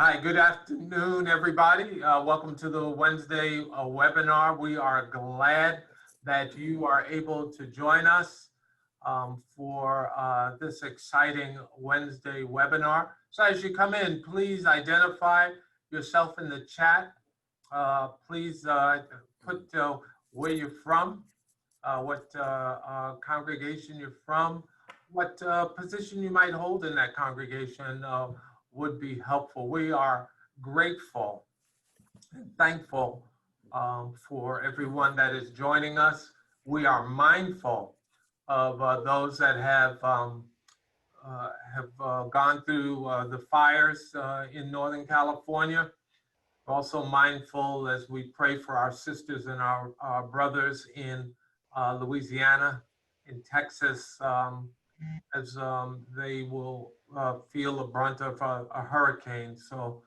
Hi, good afternoon, everybody. Welcome to the Wednesday webinar. We are glad that you are able to join us for this exciting Wednesday webinar. So as you come in, please identify yourself in the chat. Please put where you're from, what congregation you're from, what position you might hold in that congregation would be helpful. We are grateful and thankful for everyone that is joining us. We are mindful of those that have gone through the fires in Northern California. We're also mindful as we pray for our sisters and our brothers in Louisiana, in Texas, as they will feel the brunt of a hurricane. So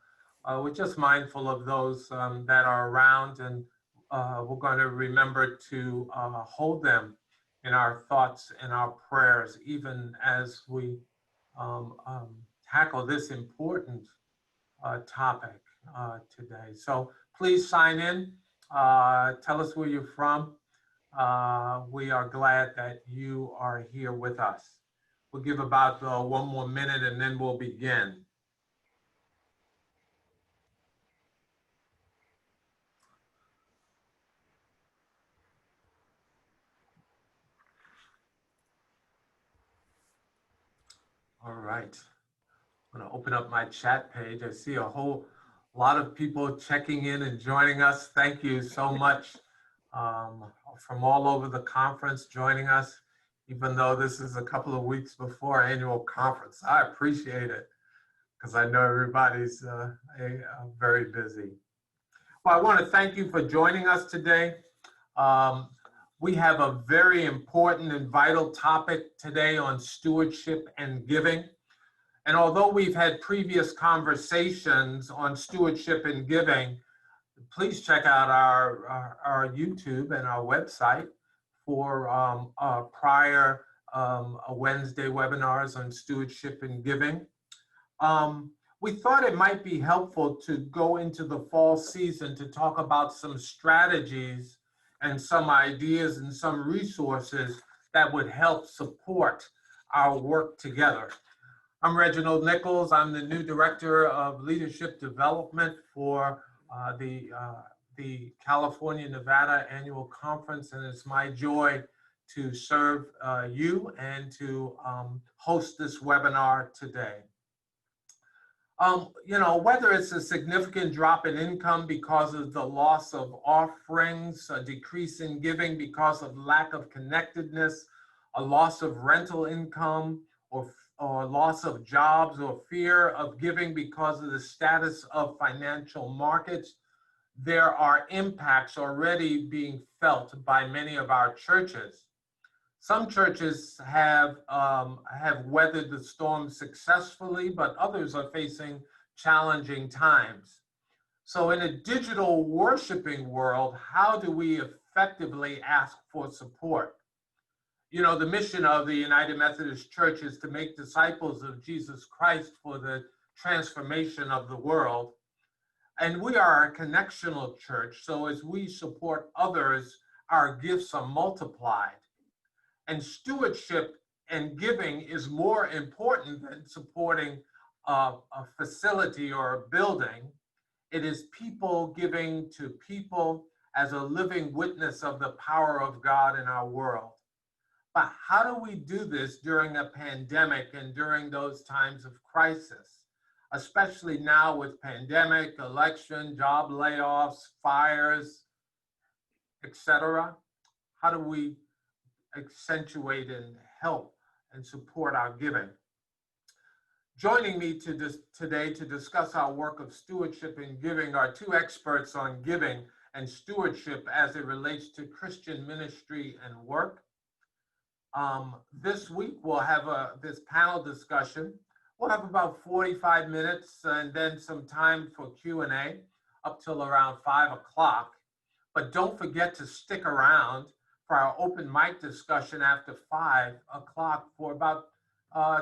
we're just mindful of those that are around, and we're going to remember to hold them in our thoughts and our prayers, even as we tackle this important topic today. So please sign in, tell us where you're from. We are glad that you are here with us. We'll give about 1 more minute and then we'll begin. All right, I'm gonna open up my chat page. I see a whole lot of people checking in and joining us. Thank you so much from all over the conference joining us, even though this is a couple of weeks before our annual conference. I appreciate it because I know everybody's very busy. Well, I want to thank you for joining us today. We have a very important and vital topic today on stewardship and giving. And although we've had previous conversations on stewardship and giving, please check out our YouTube and our website for prior Wednesday webinars on stewardship and giving. We thought it might be helpful to go into the fall season to talk about some strategies and some ideas and some resources that would help support our work together. I'm Reggie Nichols. I'm the new Director of Leadership Development for the California-Nevada Annual Conference, and it's my joy to serve you and to host this webinar today. You know, whether it's a significant drop in income because of the loss of offerings, a decrease in giving because of lack of connectedness, a loss of rental income, or loss of jobs, or fear of giving because of the status of financial markets, there are impacts already being felt by many of our churches. Some churches have weathered the storm successfully, but others are facing challenging times. So in a digital worshiping world, how do we effectively ask for support? You know, the mission of the United Methodist Church is to make disciples of Jesus Christ for the transformation of the world. And we are a connectional church, so as we support others, our gifts are multiplied. And stewardship and giving is more important than supporting a facility or a building. It is people giving to people as a living witness of the power of God in our world. But how do we do this during a pandemic and during those times of crisis, especially now with pandemic, election, job layoffs, fires, etc.? How do we accentuate and help and support our giving? Joining me today to discuss our work of stewardship and giving are two experts on giving and stewardship as it relates to Christian ministry and work. This week we'll have this panel discussion. We'll have about 45 minutes and then some time for Q&A up till around 5 o'clock. But don't forget to stick around for our open mic discussion after 5 o'clock for about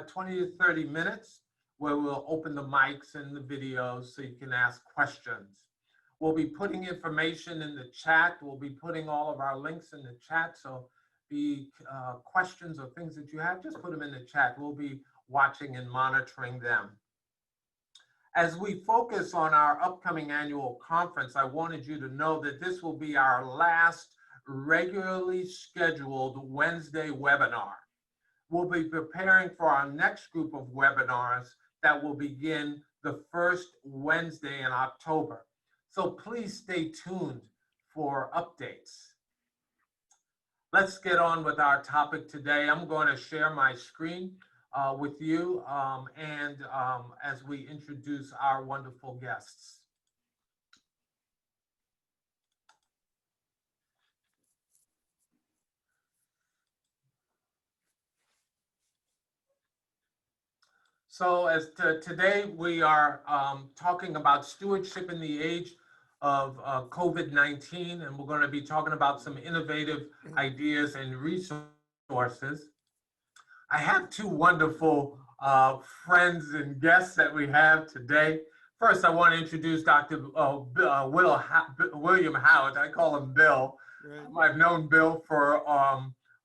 20 to 30 minutes. where we'll open the mics and the videos so you can ask questions. We'll be putting information in the chat. We'll be putting all of our links in the chat. So the questions or things that you have, just put them in the chat. We'll be watching and monitoring them. As we focus on our upcoming annual conference, I wanted you to know that this will be our last regularly scheduled Wednesday webinar. We'll be preparing for our next group of webinars that will begin the first Wednesday in October. So please stay tuned for updates. Let's get on with our topic today. I'm going to share my screen with you as we introduce our wonderful guests. So today we are talking about stewardship in the age of COVID-19, and we're going to be talking about some innovative ideas and resources. I have two wonderful friends and guests that we have today. First, I want to introduce Dr. William Hautt. I call him Bill. Right. I've known Bill for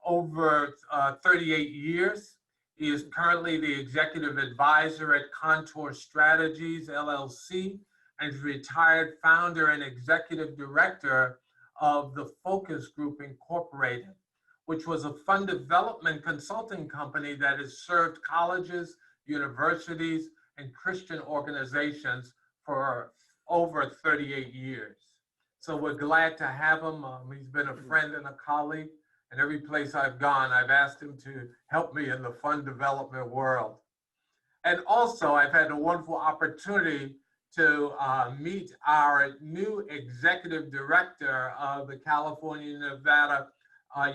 over 38 years. He is currently the executive advisor at Contour Strategies, LLC, and is retired founder and executive director of the Focus Group Incorporated, which was a fund development consulting company that has served colleges, universities, and Christian organizations for over 38 years. So we're glad to have him. He's been a friend and a colleague. And every place I've gone, I've asked him to help me in the fund development world. And also, I've had a wonderful opportunity to meet our new executive director of the California, Nevada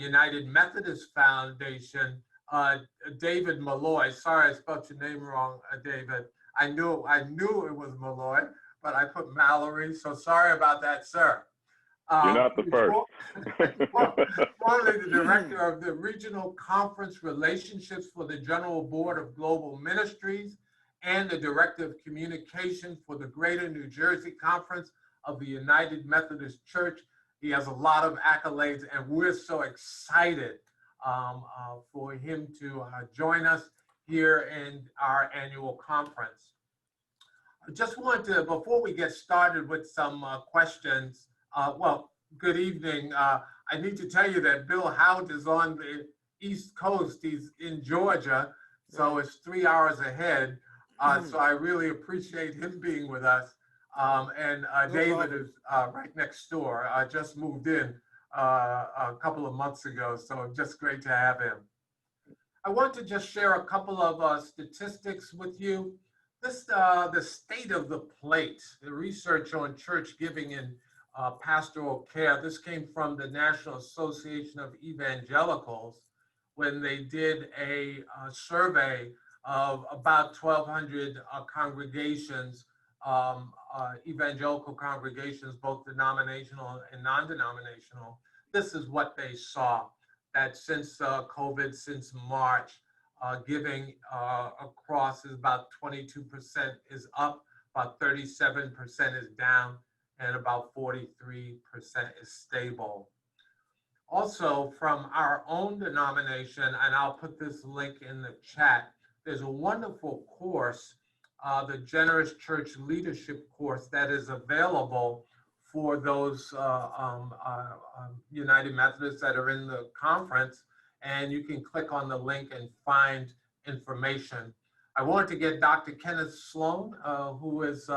United Methodist Foundation, David Malloy. Sorry, I spelled your name wrong, David. I knew it was Malloy, but I put Mallory, so sorry about that, sir. You're not the first. Formerly the director of the Regional Conference Relationships for the General Board of Global Ministries and the Director of Communications for the Greater New Jersey Conference of the United Methodist Church. He has a lot of accolades, and we're so excited for him to join us here in our annual conference. I just want to, before we get started with some questions, well, good evening. I need to tell you that Bill Hautt is on the East Coast. He's in Georgia, so it's 3 hours ahead. So I really appreciate him being with us. And David is right next door. I just moved in a couple of months ago, so just great to have him. I want to just share a couple of statistics with you. This, the state of the plate, the research on church giving and pastoral care. This came from the National Association of Evangelicals when they did a survey of about 1,200 congregations, evangelical congregations, both denominational and non-denominational. This is what they saw, that since COVID, since March, giving across is about 22% is up, about 37% is down, and about 43% is stable. Also, from our own denomination, and I'll put this link in the chat, there's a wonderful course, the Generous Church Leadership course, that is available for those United Methodists that are in the conference, and you can click on the link and find information. I wanted to get Dr. Kenneth Sloan, who is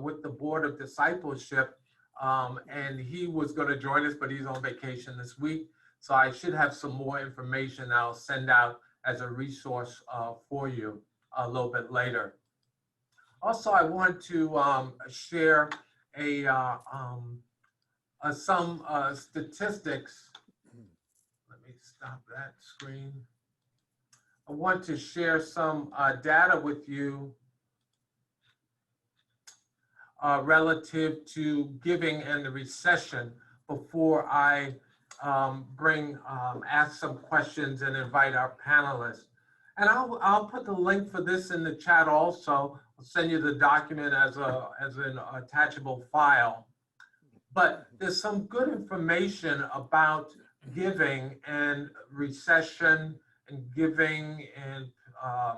with the Board of Discipleship, and he was going to join us, but he's on vacation this week. So I should have some more information I'll send out as a resource for you a little bit later. Also, I want to share some statistics. Let me stop that screen. I want to share some data with you relative to giving and the recession before I ask some questions and invite our panelists. And I'll put the link for this in the chat also. I'll send you the document as an attachable file. But there's some good information about giving and recession and giving and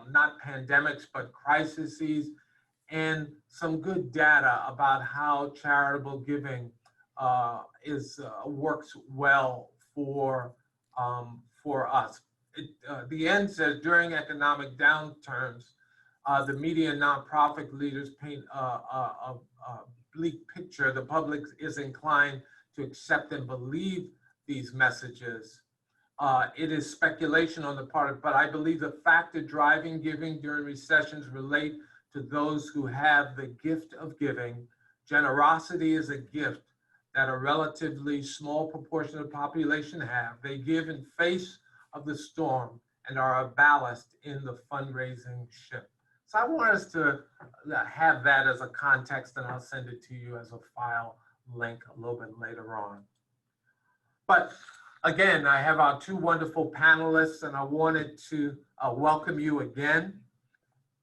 not pandemics, but crises, and some good data about how charitable giving works well for us. The end says during economic downturns, the media and nonprofit leaders paint a bleak picture. The public is inclined to accept and believe these messages. It is speculation on the part but I believe the factor driving giving during recessions relate to those who have the gift of giving. Generosity is a gift that a relatively small proportion of the population have. They give in face of the storm and are a ballast in the fundraising ship. So I want us to have that as a context, and I'll send it to you as a file link a little bit later on. But again, I have our two wonderful panelists, and I wanted to welcome you again.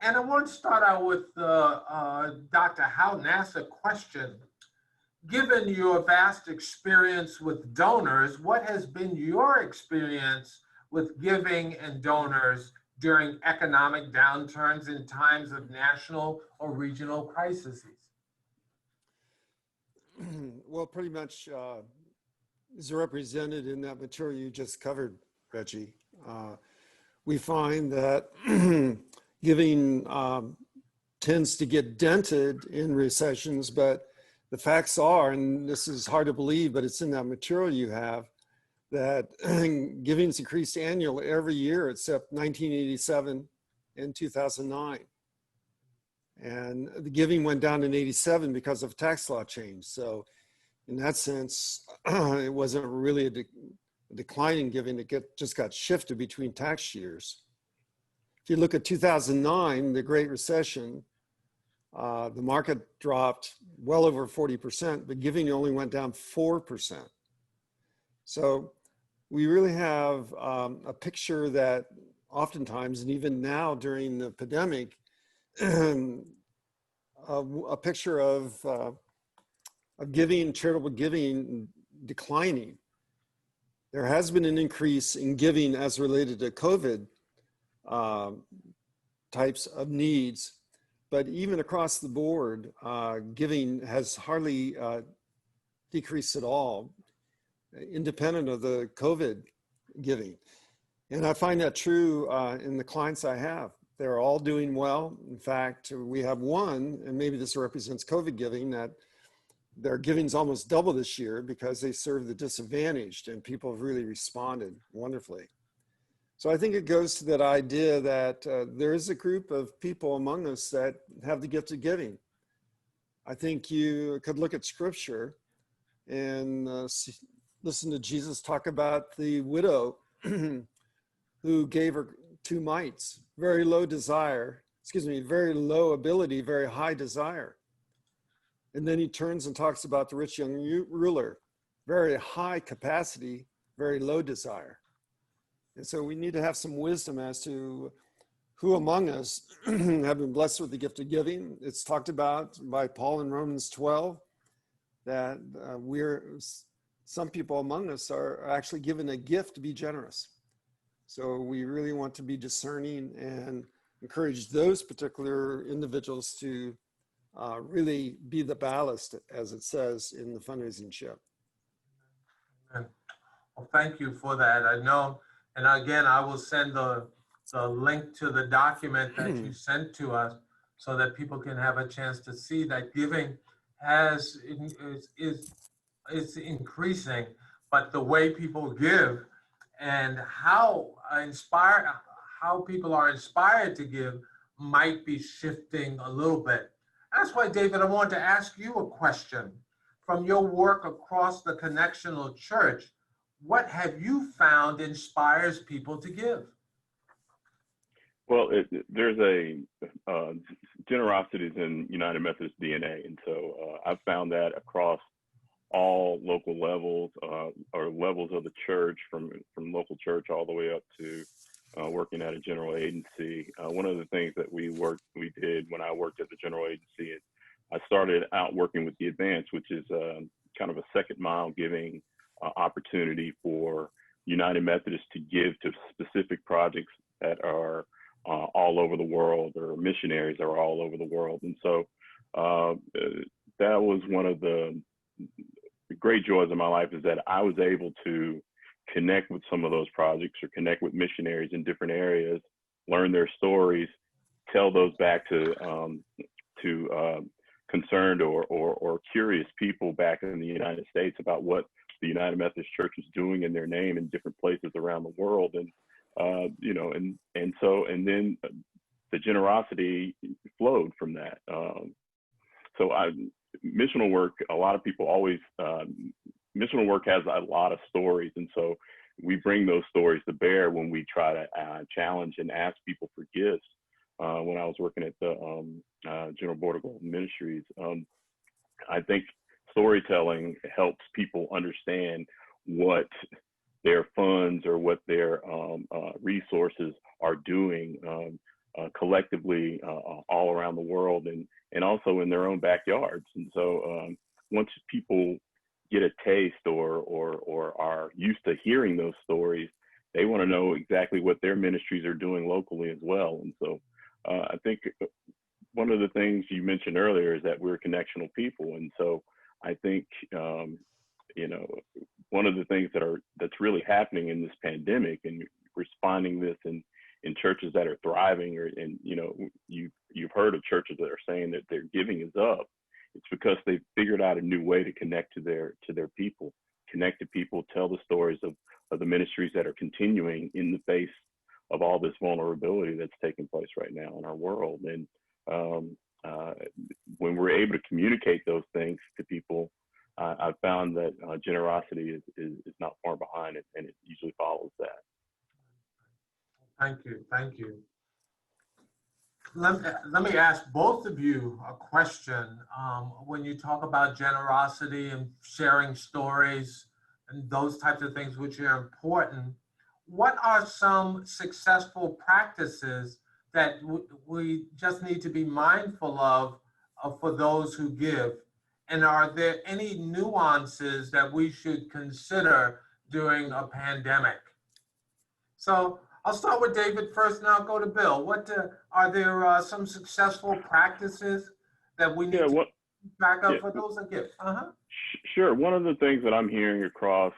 And I want to start out with Dr. Hautt and ask a question. Given your vast experience with donors, what has been your experience with giving and donors during economic downturns in times of national or regional crises? Well, pretty much is represented in that material you just covered, Reggie. We find that giving tends to get dented in recessions, but the facts are, and this is hard to believe, but it's in that material you have, that giving's increased annually every year except 1987 and 2009. And the giving went down in 87 because of tax law change. So in that sense, it wasn't really a decline in giving, it just got shifted between tax years. If you look at 2009, the Great Recession, the market dropped well over 40%, but giving only went down 4%. So we really have a picture that oftentimes, and even now during the pandemic, a picture of giving, charitable giving declining. There has been an increase in giving as related to COVID types of needs, but even across the board, giving has hardly decreased at all, independent of the COVID giving. And I find that true in the clients I have. They're all doing well. In fact, we have one, and maybe this represents COVID giving, that their giving's almost double this year because they serve the disadvantaged, and people have really responded wonderfully. So I think it goes to that idea that there is a group of people among us that have the gift of giving. I think you could look at scripture and listen to Jesus talk about the widow who gave her 2 mites, very low desire, very low ability, very high desire. And then he turns and talks about the rich young ruler, very high capacity, very low desire. And so we need to have some wisdom as to who among us have been blessed with the gift of giving. It's talked about by Paul in Romans 12, that some people among us are actually given a gift to be generous. So we really want to be discerning and encourage those particular individuals to really be the ballast, as it says in the fundraising ship. Well, thank you for that. I know, and again, I will send the link to the document that you sent to us so that people can have a chance to see that giving is increasing, but the way people give and how people are inspired to give might be shifting a little bit. That's why, David, I wanted to ask you a question. From your work across the Connectional Church, what have you found inspires people to give? Well, there's a generosity is in United Methodist DNA, and so I've found that across all local levels or levels of the church, from local church all the way up to working at a general agency. One of the things that we did when I worked at the general agency, I started out working with the advanced, which is kind of a second mile giving opportunity for United Methodists to give to specific projects that are all over the world, or missionaries are all over the world. And so that was one of the great joys of my life, is that I was able to connect with some of those projects, or connect with missionaries in different areas, learn their stories, tell those back to concerned or curious people back in the United States about what the United Methodist Church is doing in their name in different places around the world. And and then the generosity flowed from that. Missional work, a lot of people always, missional work has a lot of stories. And so we bring those stories to bear when we try to challenge and ask people for gifts. When I was working at the General Board of Global Ministries, I think storytelling helps people understand what their funds or what their resources are doing collectively all around the world, and also in their own backyards. And so once people get a taste or are used to hearing those stories, they want to know exactly what their ministries are doing locally as well. And so I think one of the things you mentioned earlier is that we're connectional people. And so I think, one of the things that's really happening in this pandemic, and we're finding this in churches that are thriving, you've heard of churches that are saying that their giving is up. It's because they've figured out a new way to connect to their people, connect to people, tell the stories of the ministries that are continuing in the face of all this vulnerability that's taking place right now in our world. And when we're able to communicate those things to people, I've found that generosity is not far behind it, and it usually follows that. Thank you. Let me ask both of you a question. When you talk about generosity and sharing stories and those types of things which are important, what are some successful practices that we just need to be mindful of for those who give? And are there any nuances that we should consider during a pandemic? So I'll start with David first, and I'll go to Bill. Are there some successful practices that we need to back up for those that give? Sure. One of the things that I'm hearing across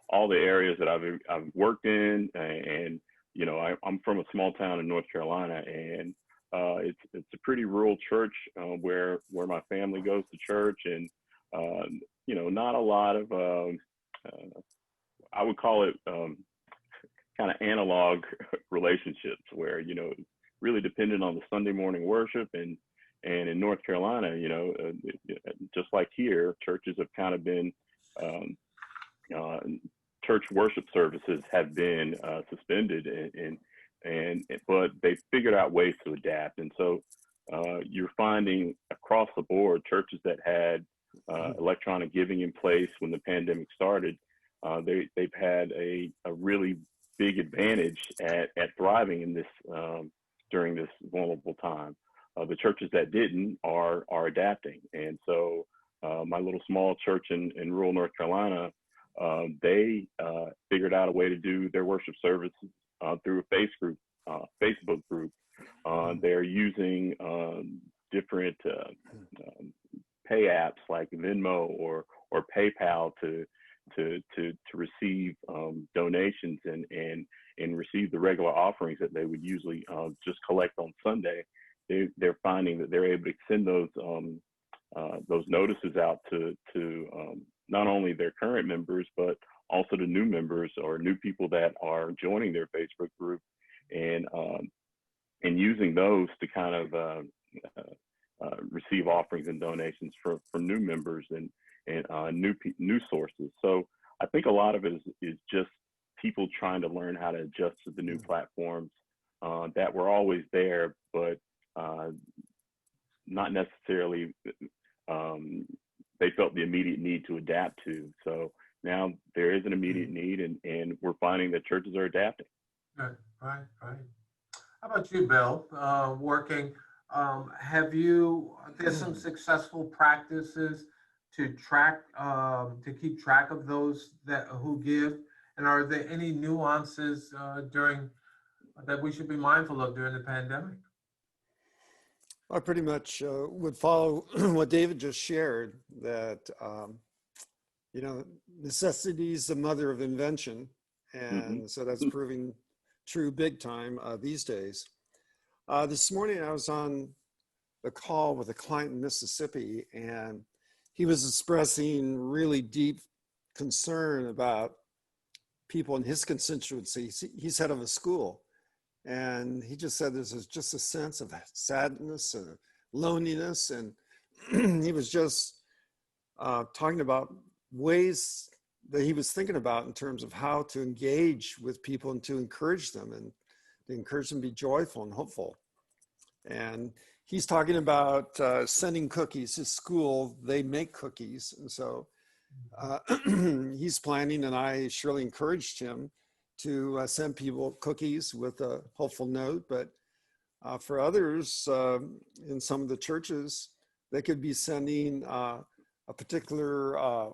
all the areas that I've worked in, and I'm from a small town in North Carolina, and it's a pretty rural church where my family goes to church, and not a lot of I would call it kind of analog relationships, where really dependent on the Sunday morning worship, and in North Carolina, just like here, churches have kind of been church worship services have been suspended, but they figured out ways to adapt. And so you're finding across the board churches that had electronic giving in place when the pandemic started, they've had a really big advantage at thriving in this during this vulnerable time. The churches that didn't are adapting. And so my little small church in rural North Carolina, they figured out a way to do their worship services through a Facebook group. They're using different pay apps like Venmo or PayPal to receive donations and receive the regular offerings that they would usually just collect on Sunday. They're finding that they're able to send those notices out to not only their current members, but also to new members or new people that are joining their Facebook group, and using those to kind of receive offerings and donations from new members and new sources. So I think a lot of it is just people trying to learn how to adjust to the new platforms that were always there, but not necessarily they felt the immediate need to adapt to. So now there is an immediate need, and we're finding that churches are adapting. Good. right, right. How about you, Bill? Working, there's some successful practices to to keep track of those who give, and are there any nuances that we should be mindful of during the pandemic? I pretty much would follow what David just shared, that, necessity is the mother of invention. Hmm. And so that's proving true big time these days. This morning I was on a call with a client in Mississippi, and he was expressing really deep concern about people in his constituency. He's head of a school, and he just said there's just a sense of sadness and loneliness. And he was just talking about ways that he was thinking about in terms of how to engage with people and to encourage them, and to encourage them to be joyful and hopeful. And he's talking about sending cookies. His school, they make cookies. And so he's planning, and I surely encouraged him to send people cookies with a hopeful note. But for others in some of the churches, they could be sending a particular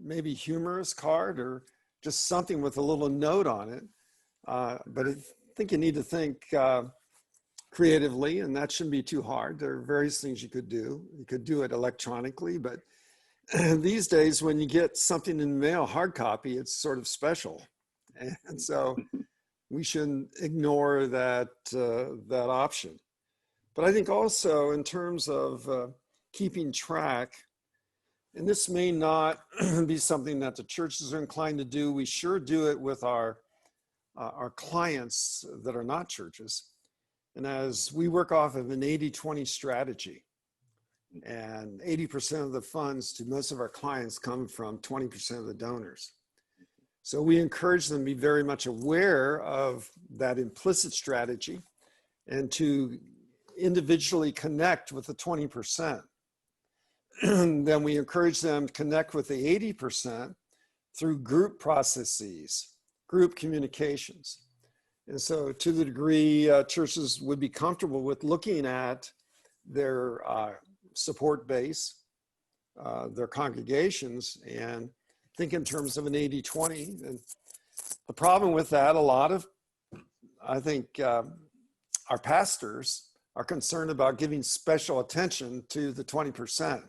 maybe humorous card, or just something with a little note on it. But I think you need to think creatively, and that shouldn't be too hard. There are various things you could do. You could do it electronically, but these days when you get something in the mail, hard copy, it's sort of special. And so we shouldn't ignore that option. But I think also in terms of keeping track, and this may not be something that the churches are inclined to do, we sure do it with our clients that are not churches. And as we work off of an 80-20 strategy, and 80% of the funds to most of our clients come from 20% of the donors. So we encourage them to be very much aware of that implicit strategy, and to individually connect with the 20%. Then we encourage them to connect with the 80% through group processes, group communications. And so to the degree churches would be comfortable with looking at their support base, their congregations, and think in terms of an 80-20. And the problem with that, I think our pastors are concerned about giving special attention to the 20%.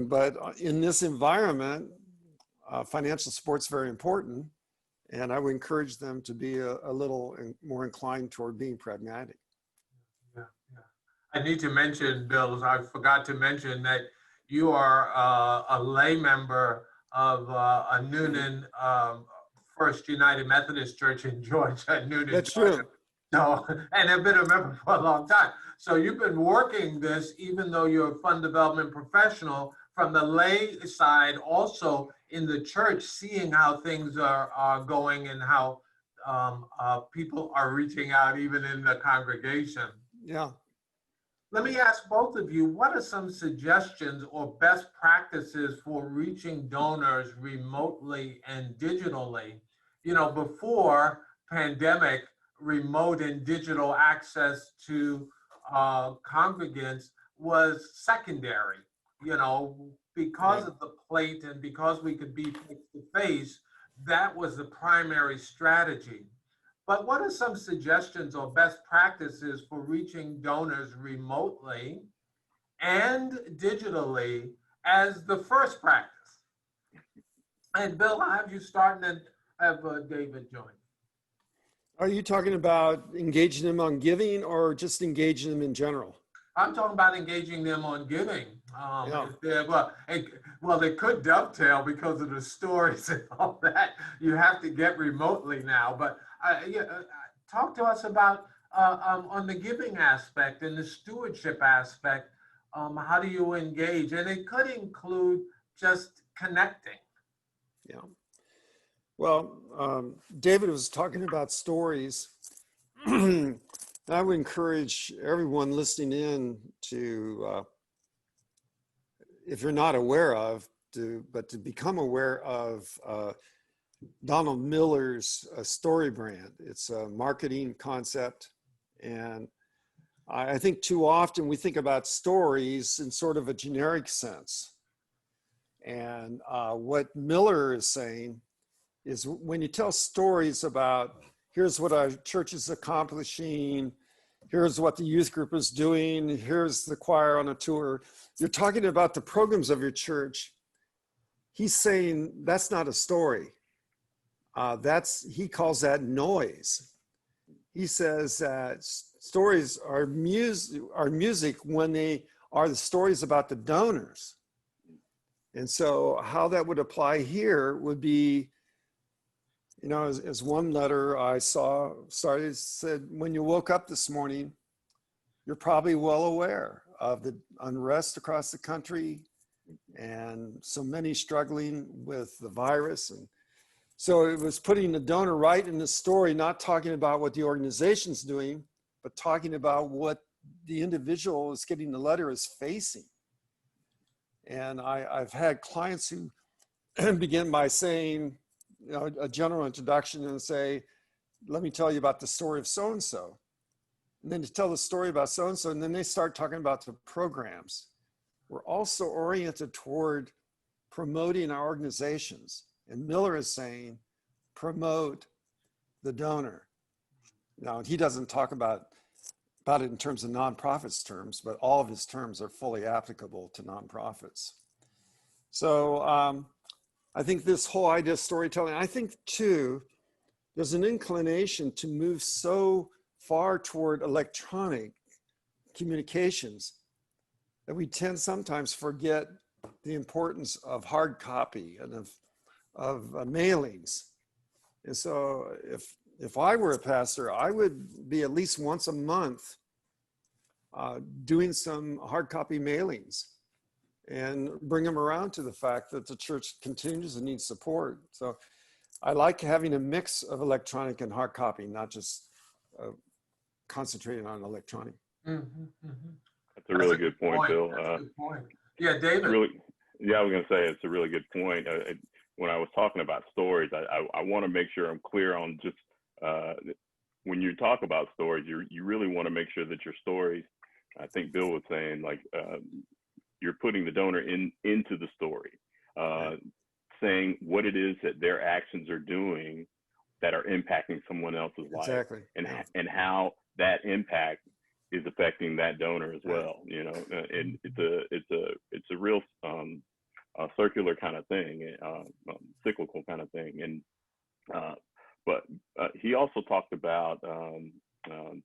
But in this environment, financial support is very important. And I would encourage them to be a little more inclined toward being pragmatic. Yeah, yeah. I need to mention, Bill, I forgot to mention that you are a lay member of a Noonan First United Methodist Church in Georgia, Noonan, That's Georgia. true. So, and have been a member for a long time. So you've been working this, even though you're a fund development professional, from the lay side, also in the church, seeing how things are going, and how people are reaching out even in the congregation. Yeah. Let me ask both of you, what are some suggestions or best practices for reaching donors remotely and digitally? You know, before pandemic, remote and digital access to congregants was secondary, because of the plate and because we could be face to face, that was the primary strategy. But what are some suggestions or best practices for reaching donors remotely and digitally as the first practice? And Bill, I'll have you start, and then have David join. Are you talking about engaging them on giving, or just engaging them in general? I'm talking about engaging them on giving. Yeah. Well, they could dovetail because of the stories and all that you have to get remotely now. But talk to us about on the giving aspect and the stewardship aspect. How do you engage? And it could include just connecting. Yeah. Well, David was talking about stories. I would encourage everyone listening in to, if you're not aware of, to become aware of Donald Miller's story brand. It's a marketing concept. And I think too often we think about stories in sort of a generic sense. And what Miller is saying is when you tell stories about here's what our church is accomplishing, here's what the youth group is doing, here's the choir on a tour, you're talking about the programs of your church. He's saying that's not a story. He calls that noise. He says that stories are music when they are the stories about the donors. And so how that would apply here would be, you know, as one letter I saw said, when you woke up this morning, you're probably well aware of the unrest across the country and so many struggling with the virus. And so it was putting the donor right in the story, not talking about what the organization's doing, but talking about what the individual is getting the letter is facing. And I've had clients who begin by saying, you know, a general introduction and say, let me tell you about the story of so-and-so. And then to tell the story about so-and-so, and then they start talking about the programs. We're also oriented toward promoting our organizations. And Miller is saying, promote the donor. Now, he doesn't talk about it in terms of nonprofits terms, but all of his terms are fully applicable to nonprofits. So I think this whole idea of storytelling, I think too, there's an inclination to move so far toward electronic communications that we tend sometimes forget the importance of hard copy and of mailings. And so if I were a pastor, I would be at least once a month doing some hard copy mailings and bring them around to the fact that the church continues to need support. So I like having a mix of electronic and hard copy, not just concentrating on electronic. Mm-hmm, mm-hmm. That's a really good point, Bill. That's a good point. Yeah, David. Yeah, I was going to say it's a really good point. When I was talking about stories, I want to make sure I'm clear on just when you talk about stories, you really want to make sure that your stories, I think Bill was saying, like you're putting the donor into the story, saying what it is that their actions are doing that are impacting someone else's life, exactly. and how that impact is affecting that donor as well. You know, and it's a real circular kind of thing, cyclical kind of thing. And but he also talked about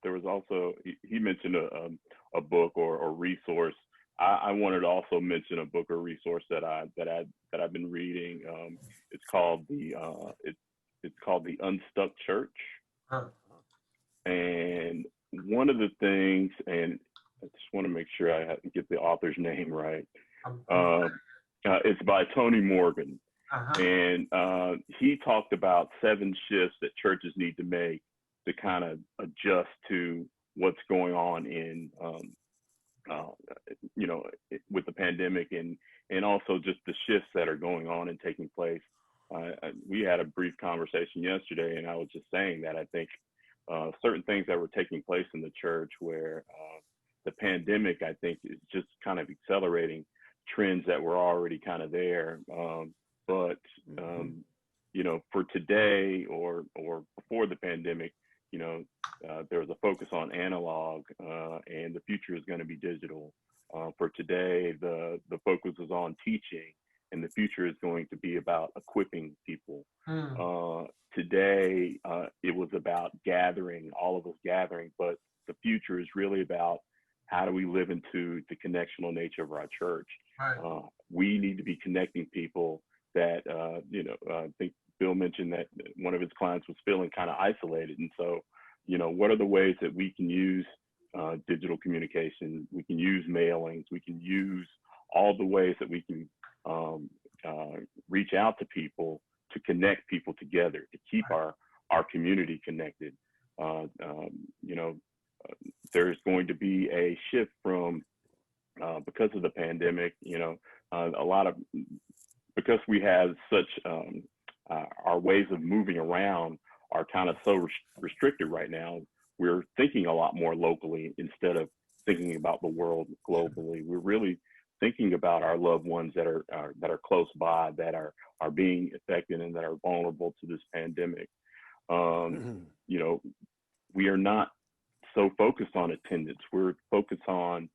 there was also he mentioned a book or resource. I wanted to also mention a book or resource that I've been reading. It's called the Unstuck Church. And one of the things, and I just want to make sure I get the author's name right. It's by Tony Morgan. And he talked about 7 shifts that churches need to make to kind of adjust to what's going on in, you know, with the pandemic, and also just the shifts that are going on and taking place. We had a brief conversation yesterday, and I was just saying that I think certain things that were taking place in the church where the pandemic, I think, is just kind of accelerating trends that were already kind of there. But you know, for today or before the pandemic, you know, there was a focus on analog, and the future is going to be digital. For today, the focus is on teaching, and the future is going to be about equipping people. Today, it was about gathering, all of us gathering, but the future is really about how do we live into the connectional nature of our church. Right. We need to be connecting people that, you know, I think Bill mentioned that one of his clients was feeling kind of isolated. And so, you know, what are the ways that we can use digital communication? We can use mailings. We can use all the ways that we can reach out to people, to connect people together, to keep our community connected. You know, there's going to be a shift from, because of the pandemic, you know, because we have such our ways of moving around are kind of so restricted right now. We're thinking a lot more locally instead of thinking about the world globally. We're really thinking about our loved ones that are close by, that are being affected and that are vulnerable to this pandemic. You know, we are not so focused on attendance. We're focused on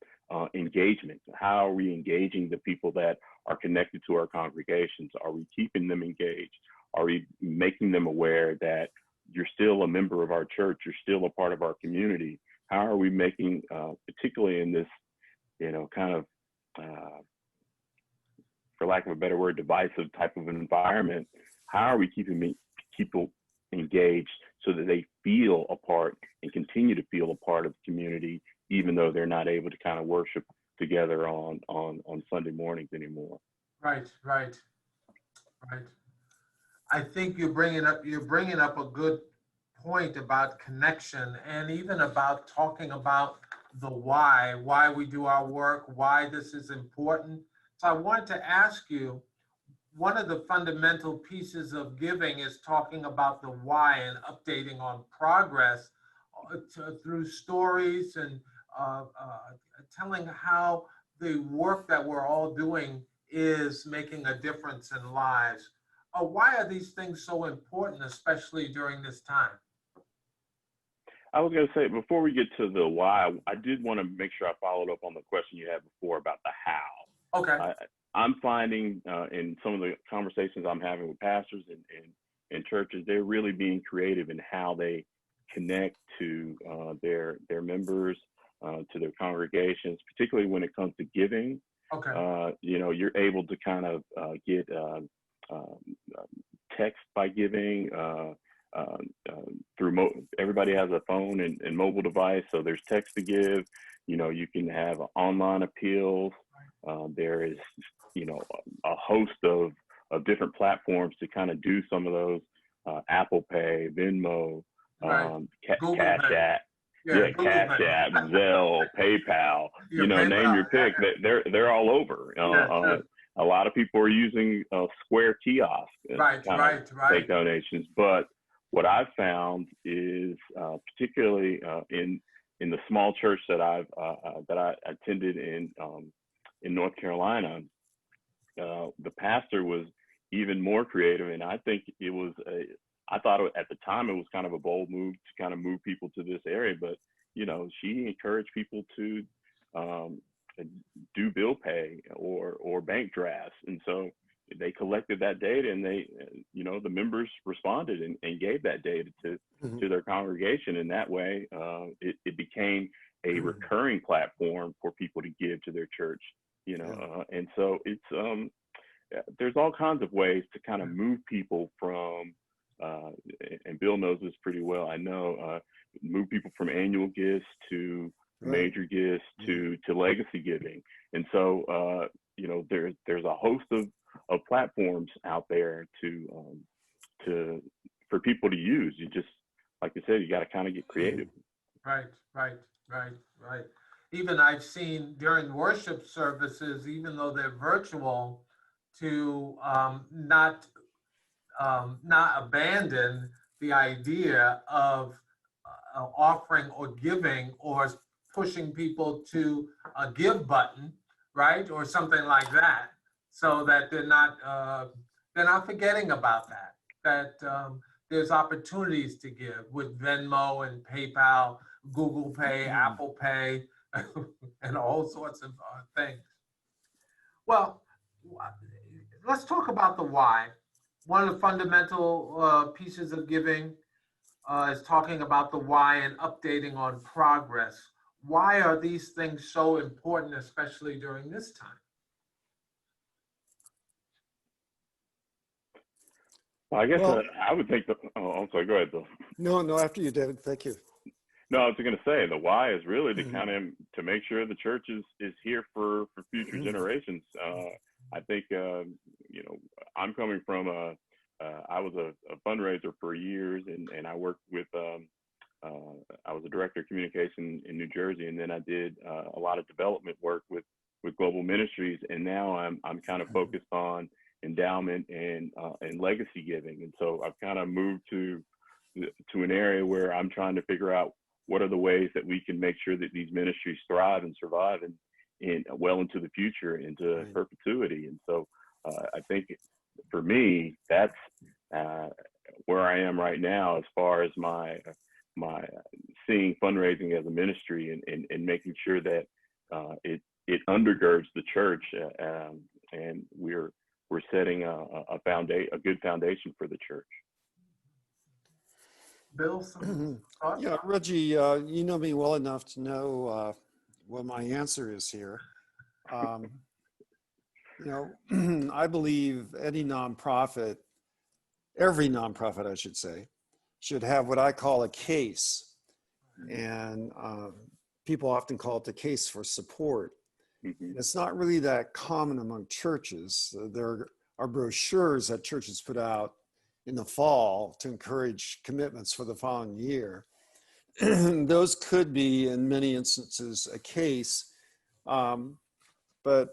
engagement. How are we engaging the people that are connected to our congregations? Are we keeping them engaged? Are we making them aware that you're still a member of our church, you're still a part of our community? How are we making, particularly in this, you know, kind of, for lack of a better word, divisive type of environment, how are we keeping people engaged so that they feel a part and continue to feel a part of the community, even though they're not able to kind of worship together on Sunday mornings anymore? Right. I think you're bringing up a good point about connection, and even about talking about the why we do our work, why this is important. So I wanted to ask you, one of the fundamental pieces of giving is talking about the why and updating on progress through stories and telling how the work that we're all doing is making a difference in lives. Why are these things so important, especially during this time? I was going to say, before we get to the why, I did want to make sure I followed up on the question you had before about the how. Okay. I'm finding in some of the conversations I'm having with pastors and churches, they're really being creative in how they connect to their members, to their congregations, particularly when it comes to giving. Okay. You know, you're able to kind of get text by giving through everybody has a phone and mobile device, so there's text to give. You know, you can have online appeals. There is, you know, a host of different platforms to kind of do some of those. Apple Pay, Venmo, Right. Cash App. Yeah, Cash App, Zelle, PayPal, you know, name your pick. They're all over. A lot of people are using Square kiosks to take donations. But what I've found is, particularly in the small church that I attended in North Carolina, the pastor was even more creative, and I think I thought at the time it was kind of a bold move to kind of move people to this area, but you know, she encouraged people to do bill pay or bank drafts, and so they collected that data, and they, you know, the members responded and gave that data to their congregation, and that way it became a recurring platform for people to give to their church, you know, and so it's there's all kinds of ways to kind of move people from and Bill knows this pretty well, I know, move people from annual gifts to major gifts to legacy giving. And so, you know, there's a host of platforms out there for people to use. You just, like I said, you got to kind of get creative. Right. Even I've seen during worship services, even though they're virtual, to not abandon the idea of offering or giving or pushing people to a give button, right, or something like that, so that they're not forgetting about that there's opportunities to give with Venmo and PayPal, Google Pay, Apple Pay, and all sorts of things. Well, let's talk about the why. One of the fundamental pieces of giving is talking about the why and updating on progress. Why are these things so important, especially during this time? Well, I guess I would think I'm sorry, go ahead, Bill. No, after you, David. Thank you. No, I was going to say the why is really to kind of to make sure the church is here for future generations. I think you know, I'm coming from I was a fundraiser for years, and I worked with I was a director of communication in New Jersey, and then I did a lot of development work with global ministries, and now I'm kind of focused on endowment and legacy giving. And so I've kind of moved to an area where I'm trying to figure out what are the ways that we can make sure that these ministries thrive and survive and well into the future, into Right. perpetuity. And so I think for me, that's where I am right now as far as my seeing fundraising as a ministry and making sure that it undergirds the church, and we're setting a good foundation for the church. Bill, some thoughts? Yeah, Reggie, you know me well enough to know what my answer is here. I believe every nonprofit, I should say, should have what I call a case. And people often call it the case for support. Mm-hmm. It's not really that common among churches. There are brochures that churches put out in the fall to encourage commitments for the following year. Those could be, in many instances, a case. But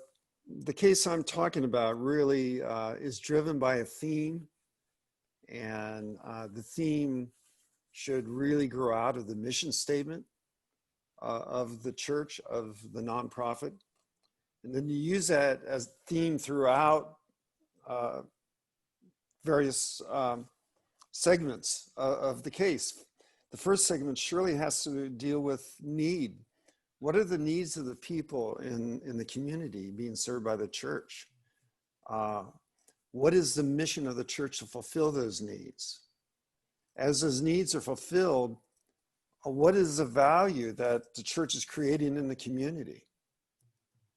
the case I'm talking about really is driven by a theme. And the theme should really grow out of the mission statement of the church, of the nonprofit. And then you use that as theme throughout various segments of the case. The first segment surely has to deal with need. What are the needs of the people in the community being served by the church? What is the mission of the church to fulfill those needs? As those needs are fulfilled, what is the value that the church is creating in the community?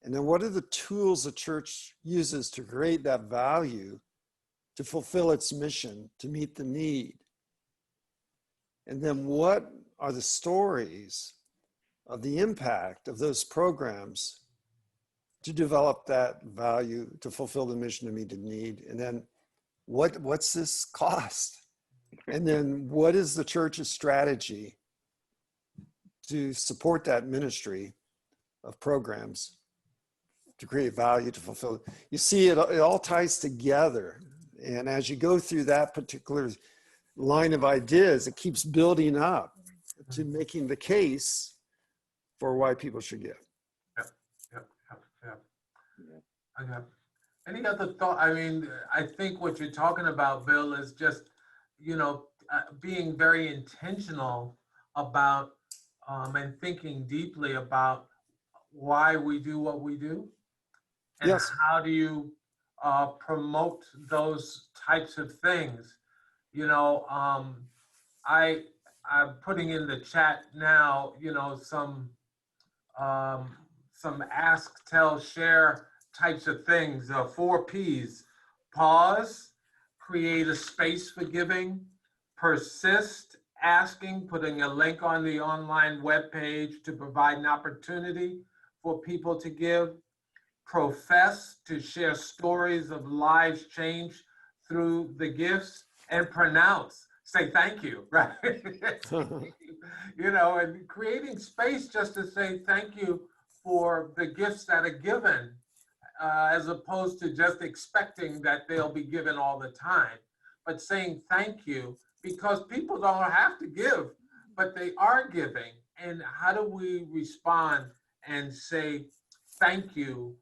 And then what are the tools the church uses to create that value to fulfill its mission, to meet the need? And then what are the stories of the impact of those programs to develop that value, to fulfill the mission, to meet the need? And then what's this cost? And then what is the church's strategy to support that ministry of programs to create value, to fulfill? You see, it all ties together. And as you go through that particular line of ideas, it keeps building up to making the case for why people should give. Yep. Okay. Any other thought? I mean, I think what you're talking about, Bill, is just, being very intentional about and thinking deeply about why we do what we do. And Yes. how do you promote those types of things? I'm putting in the chat now, some ask, tell, share types of things. 4 P's: pause, create a space for giving; persist, asking, putting a link on the online webpage to provide an opportunity for people to give; profess, to share stories of lives changed through the gifts; and pronounce, say thank you, right? And creating space just to say thank you for the gifts that are given, as opposed to just expecting that they'll be given all the time, but saying thank you because people don't have to give, but they are giving. And how do we respond and say thank you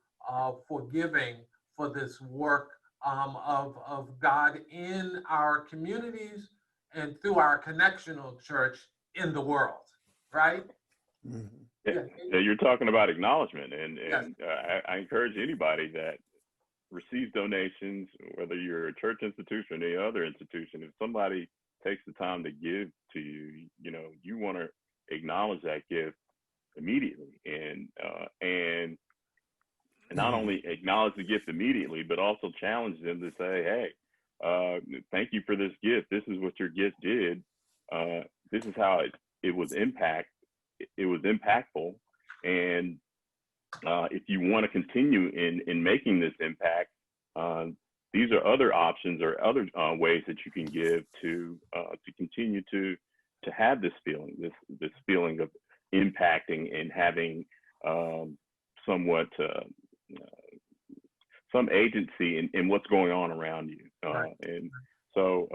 for giving for this work of God in our communities and through our connectional church in the world, right? Mm-hmm. Yeah, you're talking about acknowledgement, and Yes. I encourage anybody that receives donations, whether you're a church institution or any other institution, if somebody takes the time to give to you, you want to acknowledge that gift immediately, and not only acknowledge the gift immediately, but also challenge them to say, hey, thank you for this gift. This is what your gift did. This is how it was impactful. And if you want to continue in making this impact, these are other options or other ways that you can give to continue to have this feeling of impacting and having somewhat some agency in what's going on around you. Right. And so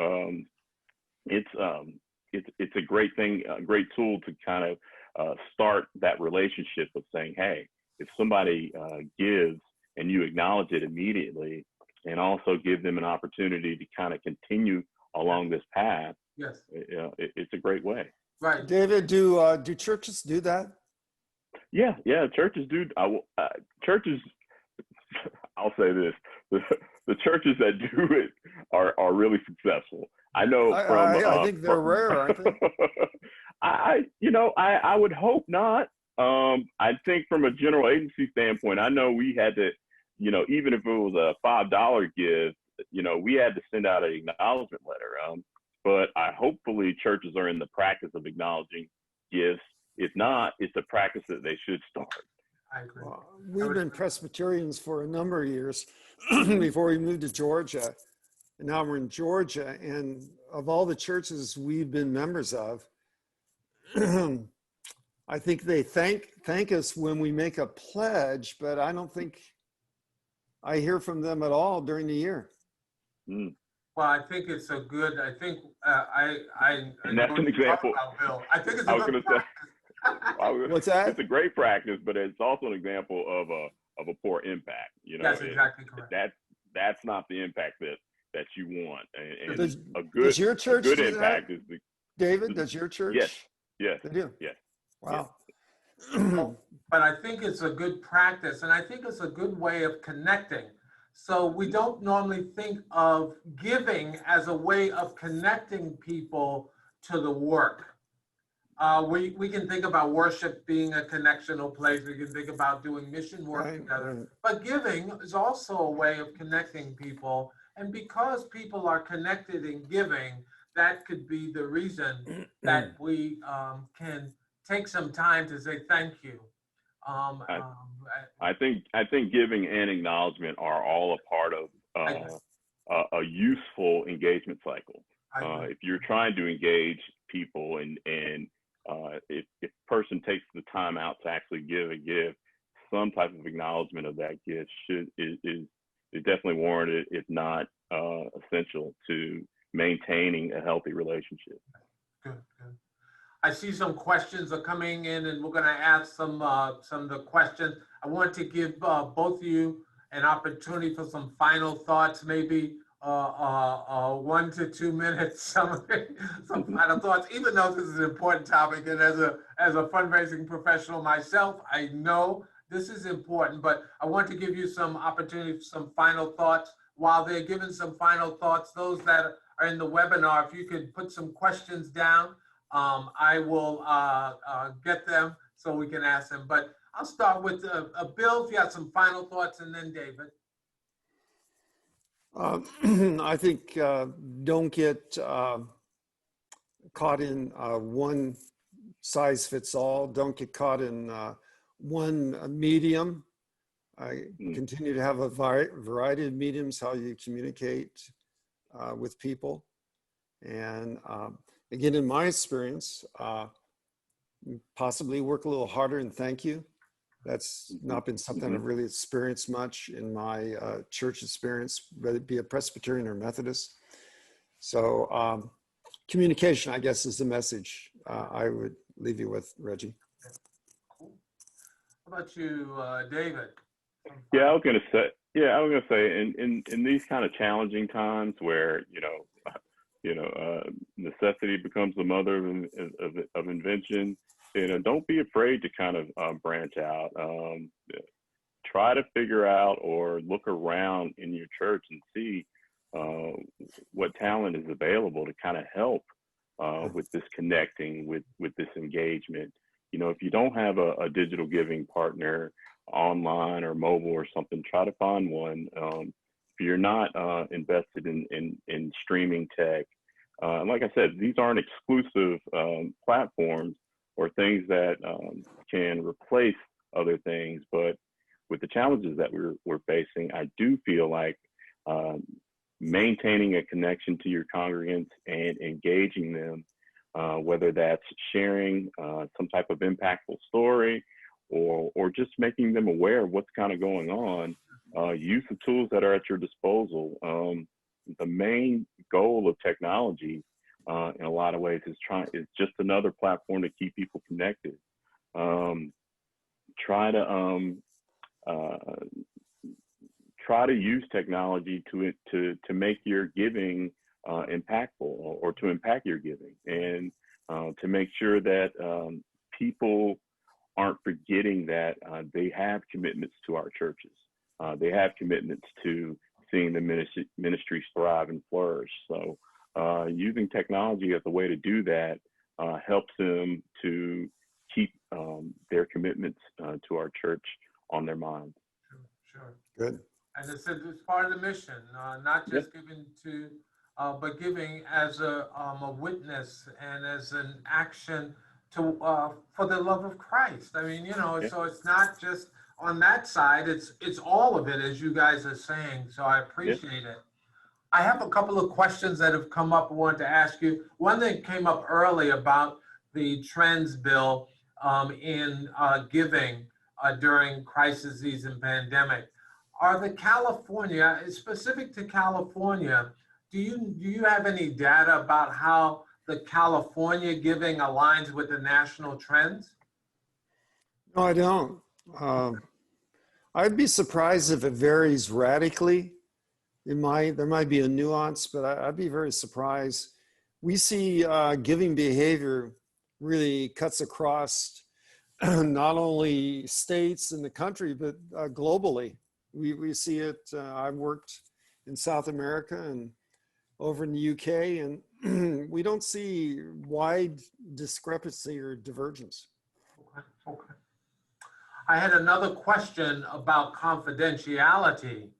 it's a great thing, a great tool to kind of start that relationship of saying, hey, if somebody gives and you acknowledge it immediately, and also give them an opportunity to kind of continue along this path, Yes. It's a great way. Right. David, do churches do that? Yeah, churches do. Churches, I'll say this: the churches that do it are really successful. I know I think they're rare, aren't they? I would hope not. I think from a general agency standpoint, I know we had to, even if it was a $5 gift, we had to send out an acknowledgement letter. But hopefully churches are in the practice of acknowledging gifts. If not, it's a practice that they should start. I agree. We've been Presbyterians for a number of years before we moved to Georgia. And now we're in Georgia. And of all the churches we've been members of, I think they thank us when we make a pledge, but I don't think I hear from them at all during the year. Mm. Well, I think it's a good, And that's an example. Bill. I think it's a good practice. What's that? It's a great practice, but it's also an example of a poor impact. That's exactly correct. That's not the impact that you want. And does your church good do impact that? is David, does your church? Yes. They do? Yes. Wow. But I think it's a good practice, and I think it's a good way of connecting. So we don't normally think of giving as a way of connecting people to the work. We can think about worship being a connectional place. We can think about doing mission work together. Right. But giving is also a way of connecting people. And because people are connected in giving, that could be the reason that we can take some time to say thank you. I think giving and acknowledgement are all a part of a useful engagement cycle. If you're trying to engage people and if a person takes the time out to actually give a gift, some type of acknowledgement of that gift is definitely warranted, if not essential to maintaining a healthy relationship. Good. I see some questions are coming in, and we're going to ask some of the questions. I want to give both of you an opportunity for some final thoughts, maybe 1 to 2 minutes, some final thoughts, even though this is an important topic. And as a fundraising professional myself, I know this is important, but I want to give you some opportunity for some final thoughts. While they're giving some final thoughts, those that are in the webinar, if you could put some questions down, I will get them so we can ask them. But I'll start with Bill, if you have some final thoughts, and then David. I think don't get caught in one size fits all. Don't get caught in one medium. Continue to have a variety of mediums, how you communicate with people. And again, in my experience, possibly work a little harder and thank you. That's not been something I've really experienced much in my church experience, whether it be a Presbyterian or Methodist. So communication, I guess, is the message I would leave you with, Reggie. Cool. How about you, David? I was gonna say, in these kind of challenging times where necessity becomes the mother of invention. Don't be afraid to kind of branch out. Try to figure out or look around in your church and see what talent is available to kind of help with this connecting, with this engagement. If you don't have a digital giving partner online or mobile or something, try to find one. If you're not invested in streaming tech, like I said, these aren't exclusive platforms or things that can replace other things. But with the challenges that we're facing, I do feel like maintaining a connection to your congregants and engaging them, whether that's sharing some type of impactful story or just making them aware of what's kind of going on, use the tools that are at your disposal. The main goal of technology, in a lot of ways, is just another platform to keep people connected. Try to use technology to make your giving impactful, or to impact your giving, and to make sure that people aren't forgetting that they have commitments to our churches. They have commitments to seeing the ministries thrive and flourish. So using technology as a way to do that helps them to keep their commitments to our church on their minds. Sure. Good. And it's part of the mission, not just giving to, but giving as a witness and as an action to for the love of Christ. I mean, so it's not just on that side; it's all of it, as you guys are saying. So I appreciate it. I have a couple of questions that have come up. I wanted to ask you. One that came up early about the trends, Bill, in giving during crises and pandemic. Are the California, specific to California, do you have any data about how the California giving aligns with the national trends? No, I don't. I'd be surprised if it varies radically. There might be a nuance, but I'd be very surprised. We see giving behavior really cuts across not only states in the country, but globally. We see it. I've worked in South America and over in the UK, and we don't see wide discrepancy or divergence. Okay. I had another question about confidentiality.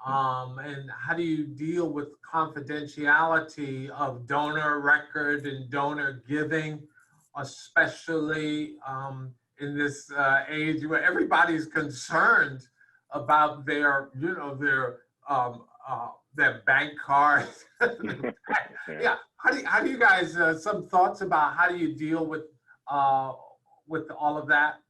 And how do you deal with confidentiality of donor record and donor giving, especially in this age where everybody's concerned about their bank cards? Yeah. How do you guys? Some thoughts about how do you deal with all of that?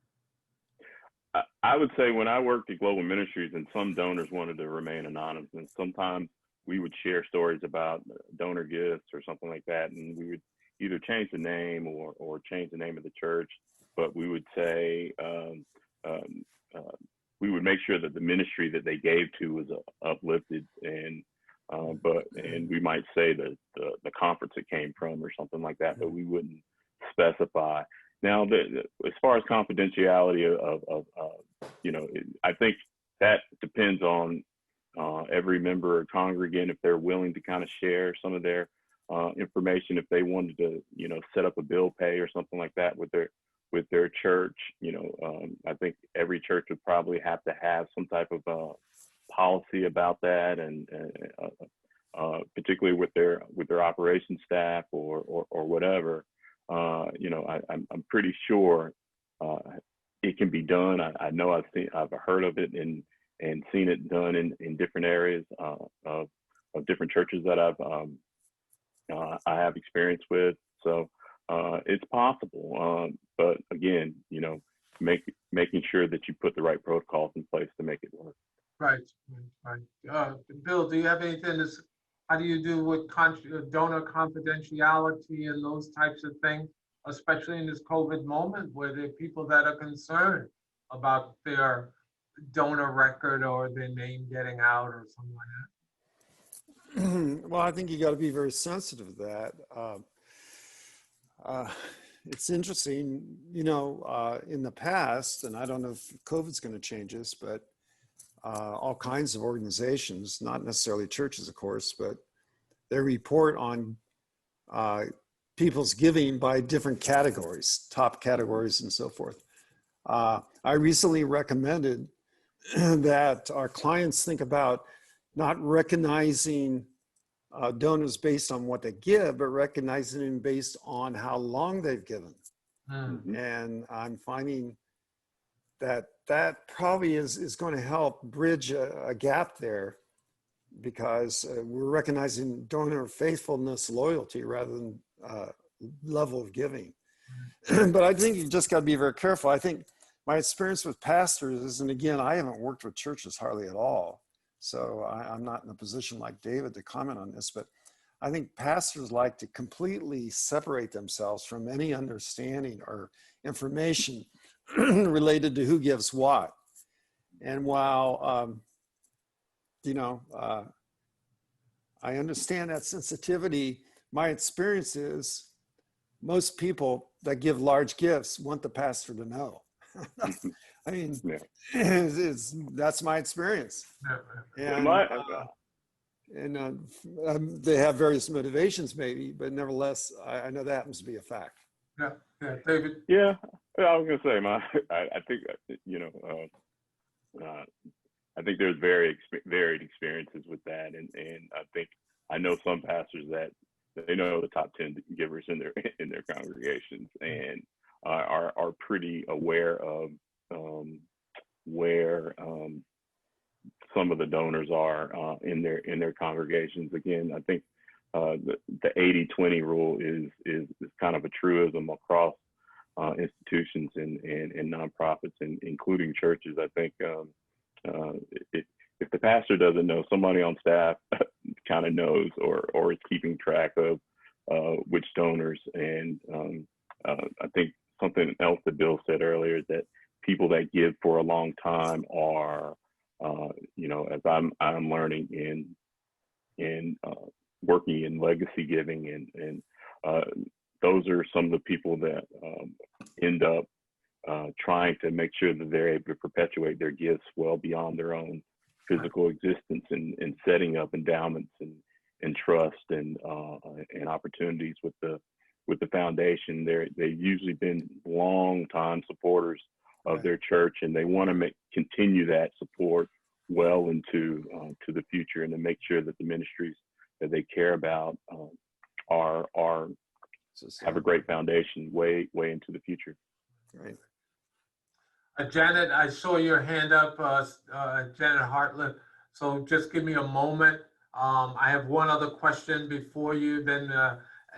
I would say when I worked at Global Ministries, and some donors wanted to remain anonymous, and sometimes we would share stories about donor gifts or something like that, and we would either change the name or change the name of the church, but we would say we would make sure that the ministry that they gave to was uplifted, and we might say that the conference it came from or something like that, but we wouldn't specify. Now, as far as confidentiality I think that depends on every member or congregant, if they're willing to kind of share some of their information. If they wanted to, set up a bill pay or something like that with their church, I think every church would probably have to have some type of policy about that, and particularly with their operations staff or whatever. I'm pretty sure it can be done. I know I've heard of it and seen it done in different areas of different churches that I have experience with. So it's possible, but again, making sure that you put the right protocols in place to make it work. Right. Bill, do you have anything to? How do you do with donor confidentiality and those types of things, especially in this COVID moment where there are people that are concerned about their donor record or their name getting out or something like that? Well, I think you got to be very sensitive to that. It's interesting, in the past, and I don't know if COVID's going to change this, but all kinds of organizations, not necessarily churches, of course, but they report on people's giving by different categories, top categories and so forth. I recently recommended that our clients think about not recognizing donors based on what they give, but recognizing them based on how long they've given. Mm-hmm. And I'm finding that probably is going to help bridge a gap there, because we're recognizing donor faithfulness, loyalty, rather than level of giving. But I think you just got to be very careful. I think my experience with pastors is, and again, I haven't worked with churches hardly at all, so I'm not in a position like David to comment on this, but I think pastors like to completely separate themselves from any understanding or information related to who gives what. And while, I understand that sensitivity, my experience is most people that give large gifts want the pastor to know. I mean, Yeah. that's my experience. And, they have various motivations maybe, but nevertheless, I know that happens to be a fact. Yeah, David. Yeah, I was gonna say, I think I think there's varied experiences with that, and I think I know some pastors that they know the top 10 givers in their congregations, and are pretty aware of where some of the donors are in their congregations. Again, I think the 80-20 rule is kind of a truism across institutions and nonprofits, and including churches. I think if the pastor doesn't know, somebody on staff kind of knows or is keeping track of which donors. And I think something else that Bill said earlier, that people that give for a long time are, as I'm learning in working in legacy giving, and those are some of the people that end up trying to make sure that they're able to perpetuate their gifts well beyond their own physical existence, and setting up endowments and trust and opportunities with the foundation. They've usually been long time supporters of their church, and they want to continue that support well into to the future, and to make sure that the ministries that they care about have a great foundation way into the future. Right. Janet, I saw your hand up, Janet Hartlett. So just give me a moment. I have one other question before you. Then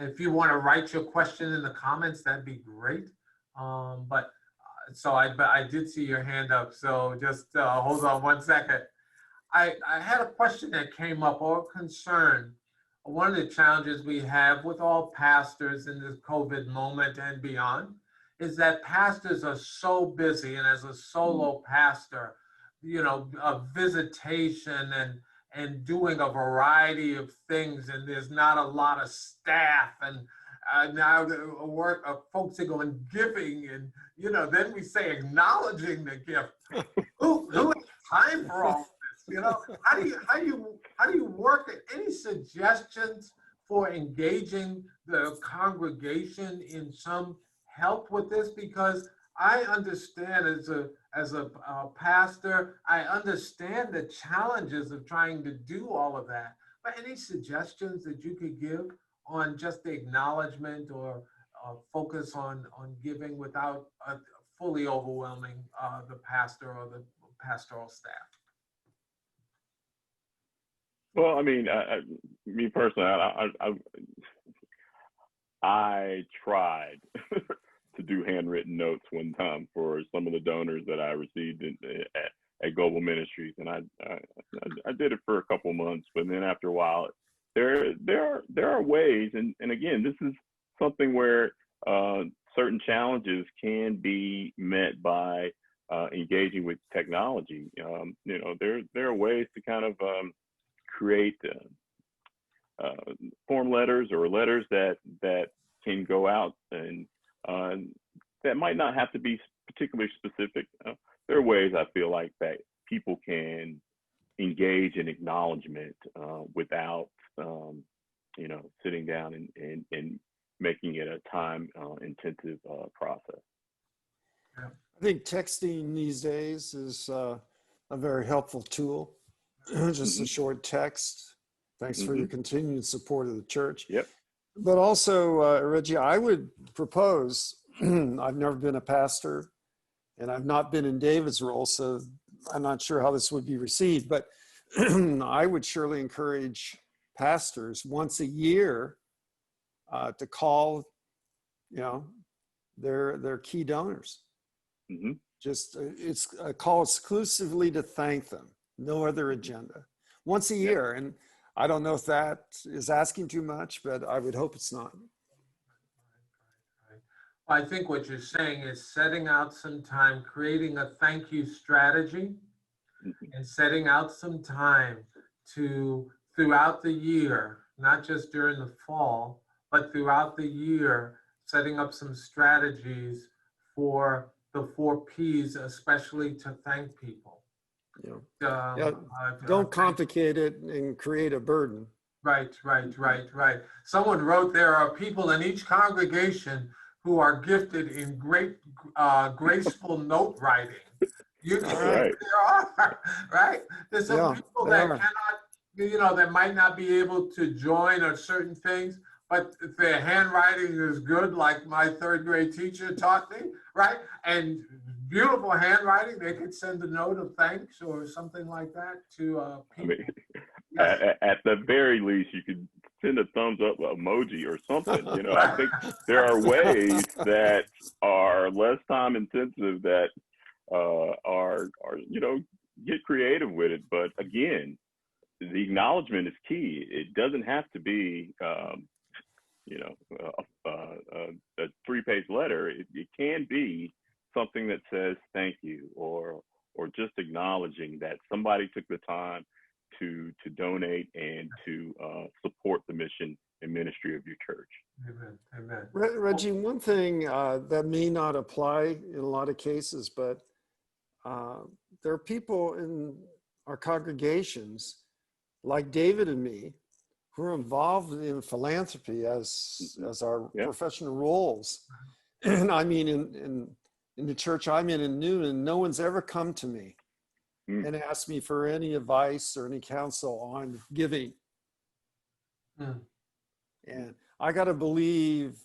if you want to write your question in the comments, that'd be great. But I did see your hand up. So just hold on one second. I had a question that came up, or concern. One of the challenges we have with all pastors in this COVID moment and beyond is that pastors are so busy, and as a solo pastor, a visitation and doing a variety of things, and there's not a lot of staff, and now the work of folks are going giving, and then we say acknowledging the gift. Who has time for all this? How do you work it? Any suggestions for engaging the congregation in some help with this? Because I understand as a pastor, I understand the challenges of trying to do all of that. But any suggestions that you could give on just the acknowledgement or focus on giving without fully overwhelming the pastor or the pastoral staff? Well, I mean, me personally, I tried to do handwritten notes one time for some of the donors that I received at Global Ministries, and I did it for a couple months. But then after a while, there are ways, and again, this is something where certain challenges can be met by engaging with technology. There are ways to kind of create form letters or letters that can go out, and that might not have to be particularly specific. There are ways I feel like that people can engage in acknowledgement without sitting down and making it a time intensive process. I think texting these days is a very helpful tool. Just a short text. Thanks for your continued support of the church. Yep. But also, Reggie, I would propose, I've never been a pastor, and I've not been in David's role, so I'm not sure how this would be received, but I would surely encourage pastors once a year to call, their key donors. Just, it's a call exclusively to thank them, no other agenda, once a year. And I don't know if that is asking too much, but I would hope it's not. I think what you're saying is setting out some time, creating a thank you strategy, and setting out some time to, throughout the year, not just during the fall, but throughout the year, setting up some strategies for the 4 Ps, especially to thank people. Yeah. Don't complicate it and create a burden. Right. Someone wrote, there are people in each congregation who are gifted in great, graceful note writing. There are, right? There's some people that cannot, that might not be able to join on certain things, but if their handwriting is good, like my 3rd grade teacher taught me, right? And beautiful handwriting, they could send a note of thanks or something like that to people. I mean, at the very least, you could send a thumbs up emoji or something. I think there are ways that are less time intensive that are get creative with it. But again, the acknowledgement is key. It doesn't have to be a 3-page letter. It can be something that says thank you, or just acknowledging that somebody took the time to donate and to support the mission and ministry of your church. Amen. Reggie, one thing that may not apply in a lot of cases, but there are people in our congregations like David and me who are involved in philanthropy as our professional roles. And I mean, in the church I'm in Newnan, no one's ever come to me and asked me for any advice or any counsel on giving. And I got to believe,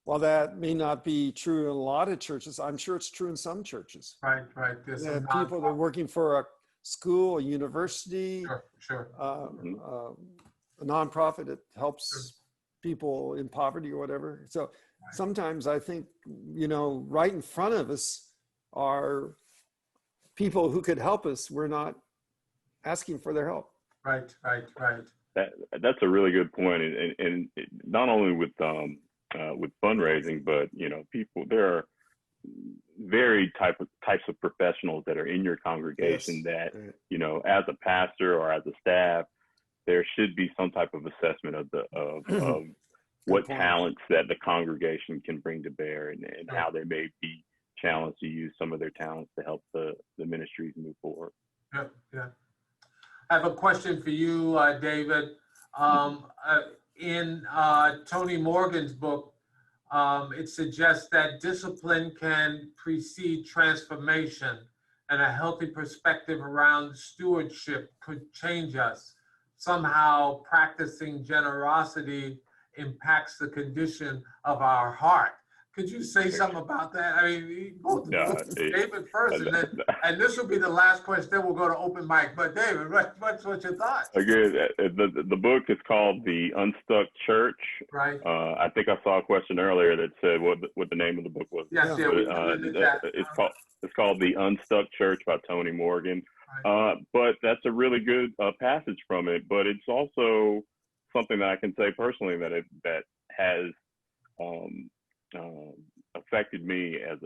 while that may not be true in a lot of churches, I'm sure it's true in some churches. Right. That people that are working for a school, a university, sure. A nonprofit that helps people in poverty or whatever. So sometimes I think, right in front of us are people who could help us. We're not asking for their help. Right. That's a really good point, and not only with fundraising, but people. There are very types of professionals that are in your congregation that as a pastor or as a staff, there should be some type of assessment of what talents that the congregation can bring to bear, and how they may be challenged to use some of their talents to help the ministries move forward. Yeah. I have a question for you, David. In Tony Morgan's book, it suggests that discipline can precede transformation, and a healthy perspective around stewardship could change us. Somehow practicing generosity impacts the condition of our heart. Could you say something about that? I mean, David first, and this will be the last question. Then we'll go to open mic. But David, what's your thoughts? Again, the book is called The Unstuck Church. Right. I think I saw a question earlier that said what the name of the book was. Yes, It's called The Unstuck Church by Tony Morgan. Right. But that's a really good passage from it. But it's also something that I can say personally that has affected me as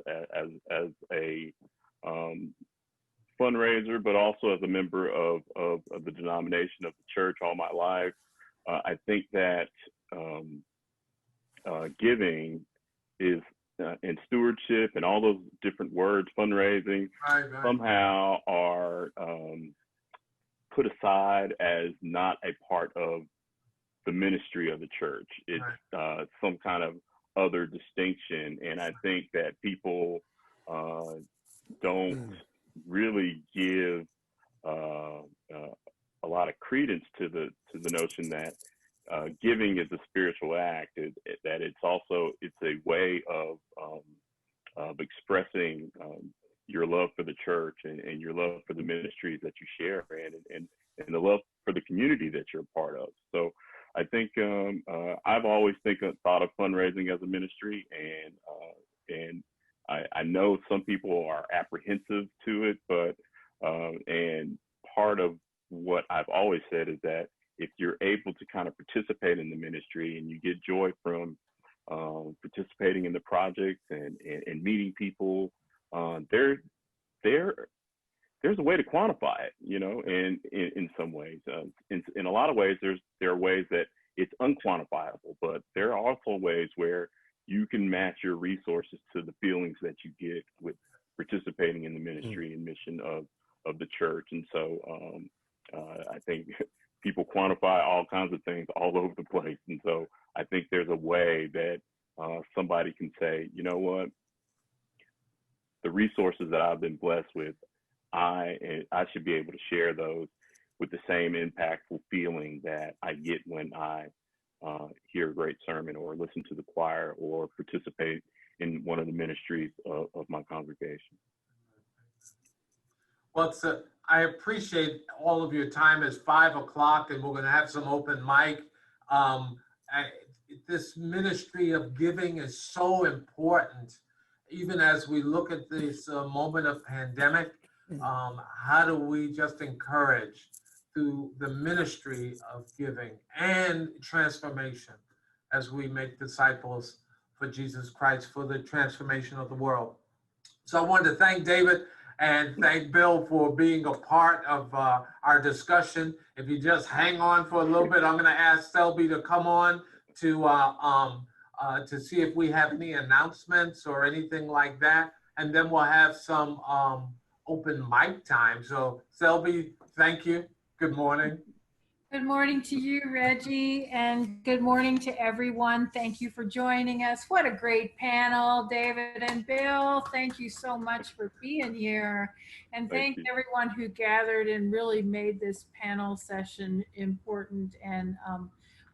a fundraiser, but also as a member of the denomination of the church all my life. I think that giving is and stewardship and all those different words, fundraising, somehow are put aside as not a part of the ministry of the church. It's some kind of other distinction, and I think that people don't really give a lot of credence to the notion that giving is a spiritual act. That it's a way of expressing your love for the church and your love for the ministries that you share and the love for the community that you're a part of. So I think I've always thought of fundraising as a ministry, and I know some people are apprehensive to it, but and part of what I've always said is that if you're able to kind of participate in the ministry and you get joy from participating in the projects and meeting people, there's a way to quantify it, you know, and in some ways, in a lot of ways, there are ways that it's unquantifiable, but there are also ways where you can match your resources to the feelings that you get with participating in the ministry and mission of the church. And so I think people quantify all kinds of things all over the place. And so I think there's a way that somebody can say, you know what, the resources that I've been blessed with, I should be able to share those with the same impactful feeling that I get when I hear a great sermon or listen to the choir or participate in one of the ministries of my congregation. Well, I appreciate all of your time. It's 5 o'clock and we're going to have some open mic. This ministry of giving is so important, even as we look at this moment of pandemic. How do we just encourage through the ministry of giving and transformation as we make disciples for Jesus Christ, for the transformation of the world? So I wanted to thank David and thank Bill for being a part of our discussion. If you just hang on for a little bit, I'm going to ask Selby to come on to see if we have any announcements or anything like that. And then we'll have some open mic time. So Selby, thank you. Good morning. Good morning to you, Reggie, and good morning to everyone. Thank you for joining us. What a great panel, David and Bill. Thank you so much for being here. And thank everyone who gathered and really made this panel session important and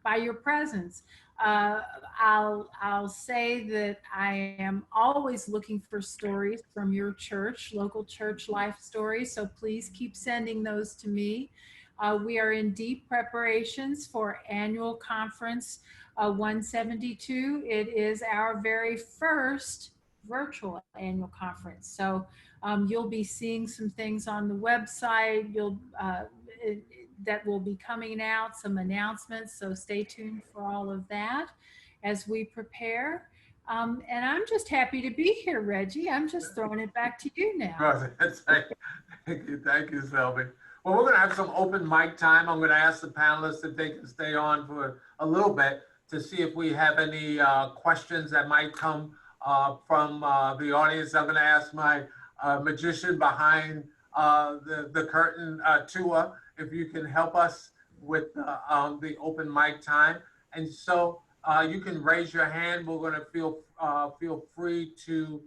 by your presence. I'll say that I am always looking for stories from your church, local church life stories. So please keep sending those to me. We are in deep preparations for annual conference 172. It is our very first virtual annual conference. So you'll be seeing some things on the website. That will be coming out, some announcements. So stay tuned for all of that as we prepare. And I'm just happy to be here, Reggie. I'm just throwing it back to you now. Thank you, Selby. Well, we're going to have some open mic time. I'm going to ask the panelists if they can stay on for a little bit to see if we have any questions that might come from the audience. I'm going to ask my magician behind the curtain, Tua, if you can help us with the open mic time. And so you can raise your hand. We're going to feel free to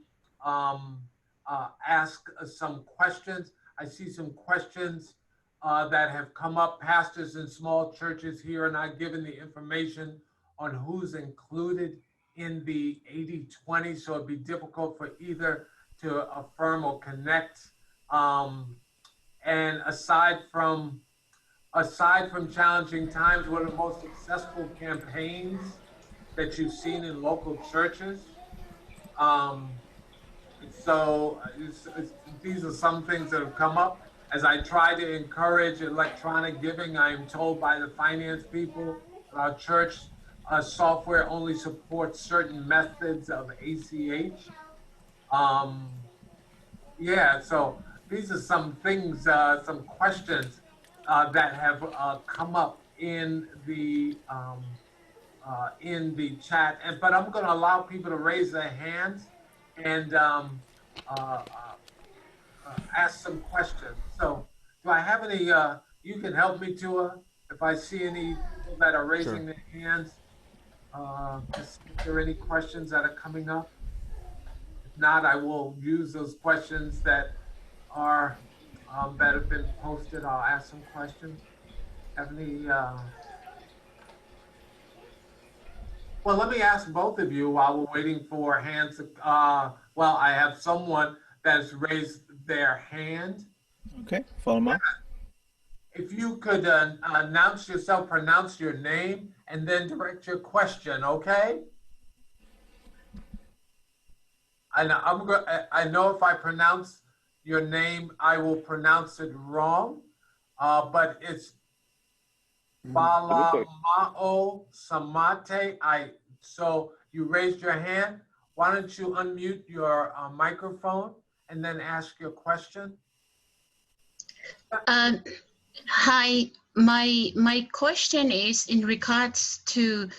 ask some questions. I see some questions that have come up. Pastors in small churches here are not given the information on who's included in the 80-20, so it'd be difficult for either to affirm or connect. And aside from challenging times, what are the most successful campaigns that you've seen in local churches? These are some things that have come up. As I try to encourage electronic giving, I am told by the finance people that our church software only supports certain methods of ACH. So these are some things, some questions that have come up in the chat. But I'm going to allow people to raise their hands and ask some questions. So do I have any, you can help me, Tua, if I see any people that are raising their hands, to see if there are any questions that are coming up. If not, I will use those questions that are, that have been posted. I'll ask some questions. Have any, well, let me ask both of you while we're waiting for hands. Well, I have someone that's raised their hand. Okay, follow them up. If you could announce yourself, pronounce your name, and then direct your question, okay? And I know if I pronounce your name, I will pronounce it wrong, but it's Balamao Samate. So you raised your hand. Why don't you unmute your microphone and then ask your question? Hi, my question is in regards to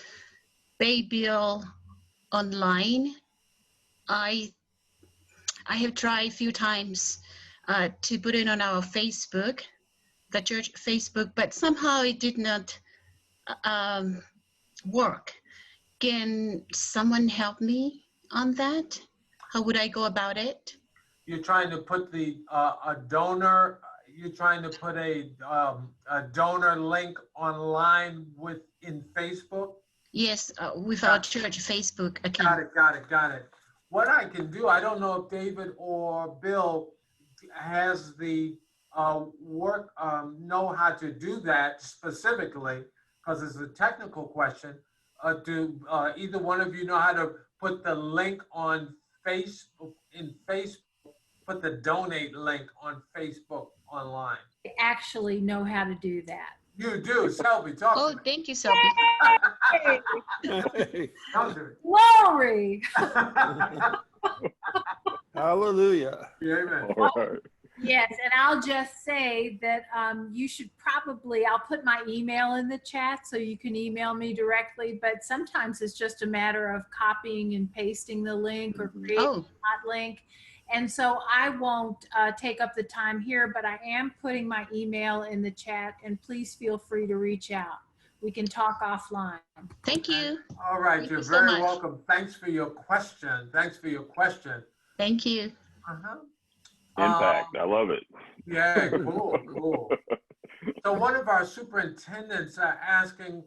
pay bill online. I have tried a few times to put it on our Facebook, the church Facebook, but somehow it did not work. Can someone help me on that? How would I go about it? You're trying to put a donor. You're trying to put a donor link online in Facebook. Yes, with our church Facebook account. Got it. What I can do, I don't know if David or Bill has the know how to do that specifically, because it's a technical question. Do either one of you know how to put the link on Facebook, put the donate link on Facebook online? I actually know how to do that. You do, Selby, talk Oh, to me. thank you, Selby. Talk to me. Glory! Hallelujah. Amen. All right. Yes, and I'll just say that you should probably, I'll put my email in the chat so you can email me directly, but sometimes it's just a matter of copying and pasting the link or creating a hot link. And so I won't take up the time here, but I am putting my email in the chat, and please feel free to reach out. We can talk offline. Thank you. All right, Thank you're you so very much. welcome. Thanks for your question. Thank you. Impact. I love it. Yeah, cool. So one of our superintendents asking,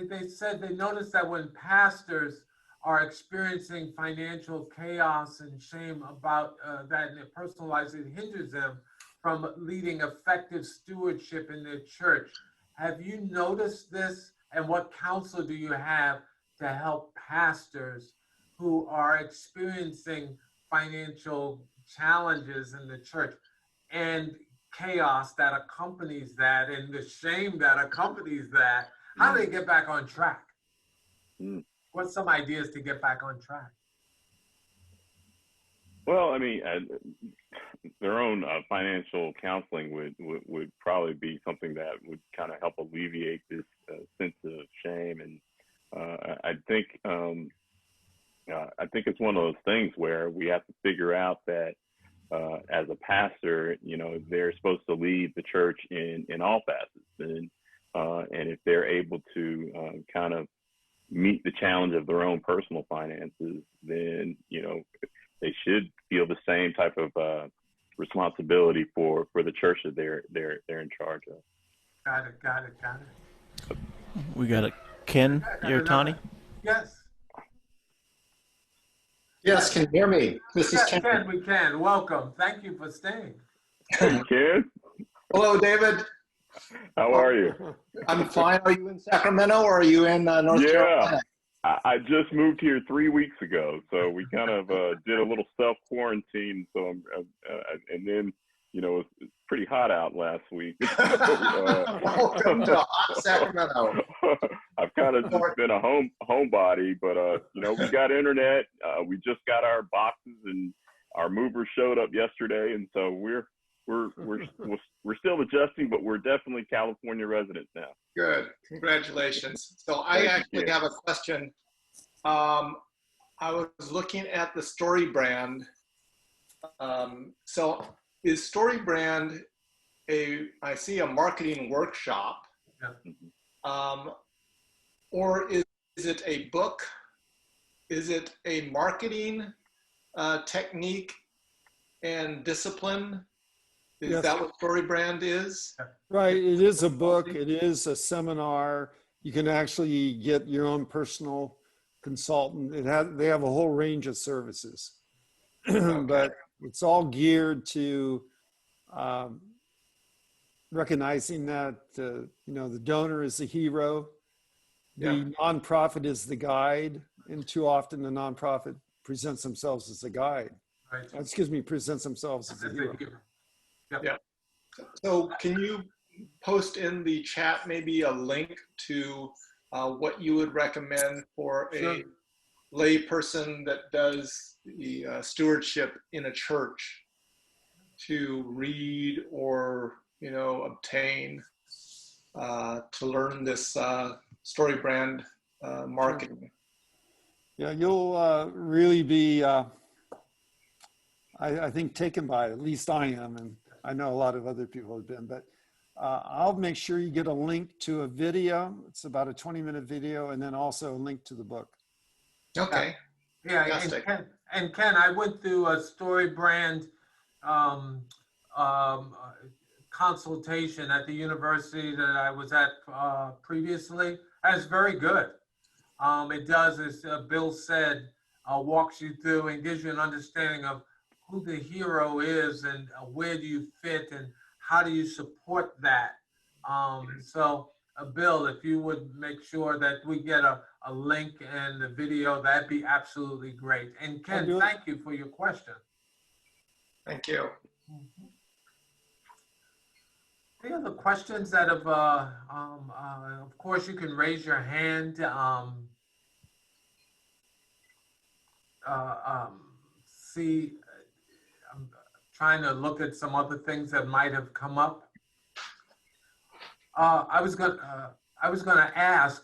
they said they noticed that when pastors are experiencing financial chaos and shame about that in their personal lives, it hinders them from leading effective stewardship in their church. Have you noticed this? And what counsel do you have to help pastors who are experiencing financial challenges in the church and chaos that accompanies that and the shame that accompanies that? How do they get back on track? What's some ideas to get back on track? Well, I mean, their own financial counseling would probably be something that would kind of help alleviate this sense of shame. And I think it's one of those things where we have to figure out that as a pastor, you know, they're supposed to lead the church in all facets, and if they're able to kind of meet the challenge of their own personal finances, then, you know, they should feel the same type of responsibility for the church that they're in charge of. Got it. We got a Ken Iritani. Yes. Yes, can you hear me? This is Ken. We can. Welcome. Thank you for staying. Ken, Hello, David. how are you? I'm fine. Are you in Sacramento or are you in North Carolina? I just moved here 3 weeks ago, so we kind of did a little self-quarantine. So and then, you know, it's pretty hot out last week. Welcome to hot Sacramento. I've kind of just been a homebody, but you know, we got internet. We just got our boxes, and our movers showed up yesterday, and so we're still adjusting, but we're definitely California residents now. Good. Congratulations. So I actually have a question. I was looking at the Story Brand. So is Story Brand I see a marketing workshop, or is it a book? Is it a marketing technique and discipline? Is that what Story Brand is? Right. It is a book. It is a seminar. You can actually get your own personal consultant. They have a whole range of services, but it's all geared to recognizing that you know, the donor is the hero, the nonprofit is the guide, and too often the nonprofit presents themselves as a guide. Right. Excuse me, presents themselves as a hero. Yep. Yeah. So can you post in the chat maybe a link to what you would recommend for a Sure. lay person that does the stewardship in a church to read or, you know, obtain to learn this story brand marketing? Yeah, you'll really be, I think, taken by it. At least I am, and I know a lot of other people have been, but I'll make sure you get a link to a video. It's about a 20-minute video, and then also a link to the book. Okay. Yeah, Fantastic. and Ken, I went through a story brand consultation at the university that I was at previously. That's very good. It does, as Bill said, walks you through and gives you an understanding of who the hero is and where do you fit and how do you support that. So, Bill, if you would make sure that we get a link and the video, that'd be absolutely great. And Ken, thank you for your question. Thank you. Any other questions that have, of course, you can raise your hand. See, I'm trying to look at some other things that might have come up. I was gonna ask,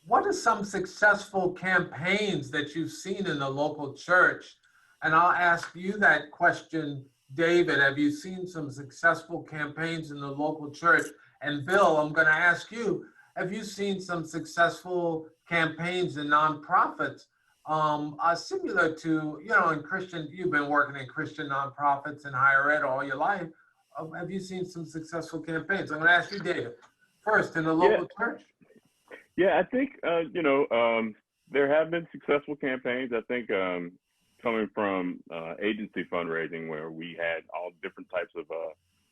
what are some successful campaigns that you've seen in the local church? And I'll ask you that question, David. Have you seen some successful campaigns in the local church? And Bill, I'm gonna ask you, have you seen some successful campaigns in nonprofits? Similar to, you know, in Christian, you've been working in Christian nonprofits and higher ed all your life. Have you seen some successful campaigns? I'm going to ask you, David, first in the local church. Yeah, I think, you know, there have been successful campaigns. I think coming from agency fundraising, where we had all different types of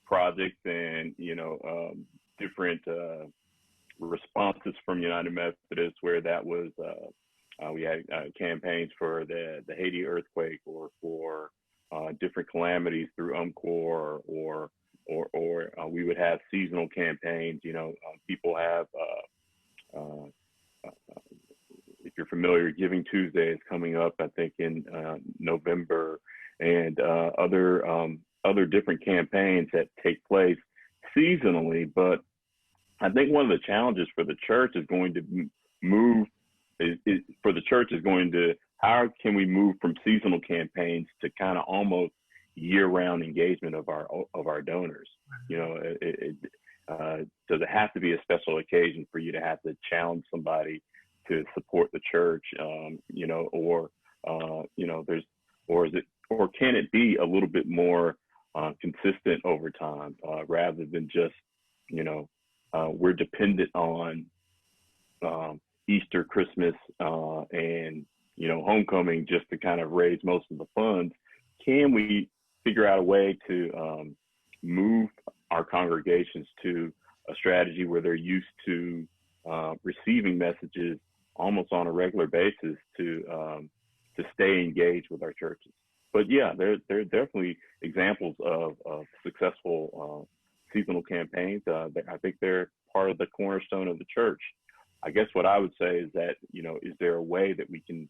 projects and, you know, different responses from United Methodist, where that was, we had campaigns for the Haiti earthquake or for different calamities through UMCOR, or we would have seasonal campaigns. You know, people have, if you're familiar, Giving Tuesday is coming up, I think in November, and other different campaigns that take place seasonally. But I think one of the challenges for the church is going to move. How can we move from seasonal campaigns to kind of almost year-round engagement of our donors? You know, does it have to be a special occasion for you to have to challenge somebody to support the church? You know, or you know, or can it be a little bit more consistent over time, rather than just, you know, we're dependent on Easter, Christmas, and, you know, homecoming just to kind of raise most of the funds? Can we figure out a way to move our congregations to a strategy where they're used to receiving messages almost on a regular basis to stay engaged with our churches? But yeah, there are definitely examples of successful seasonal campaigns. I think they're part of the cornerstone of the church. I guess what I would say is that, you know, is there a way that we can,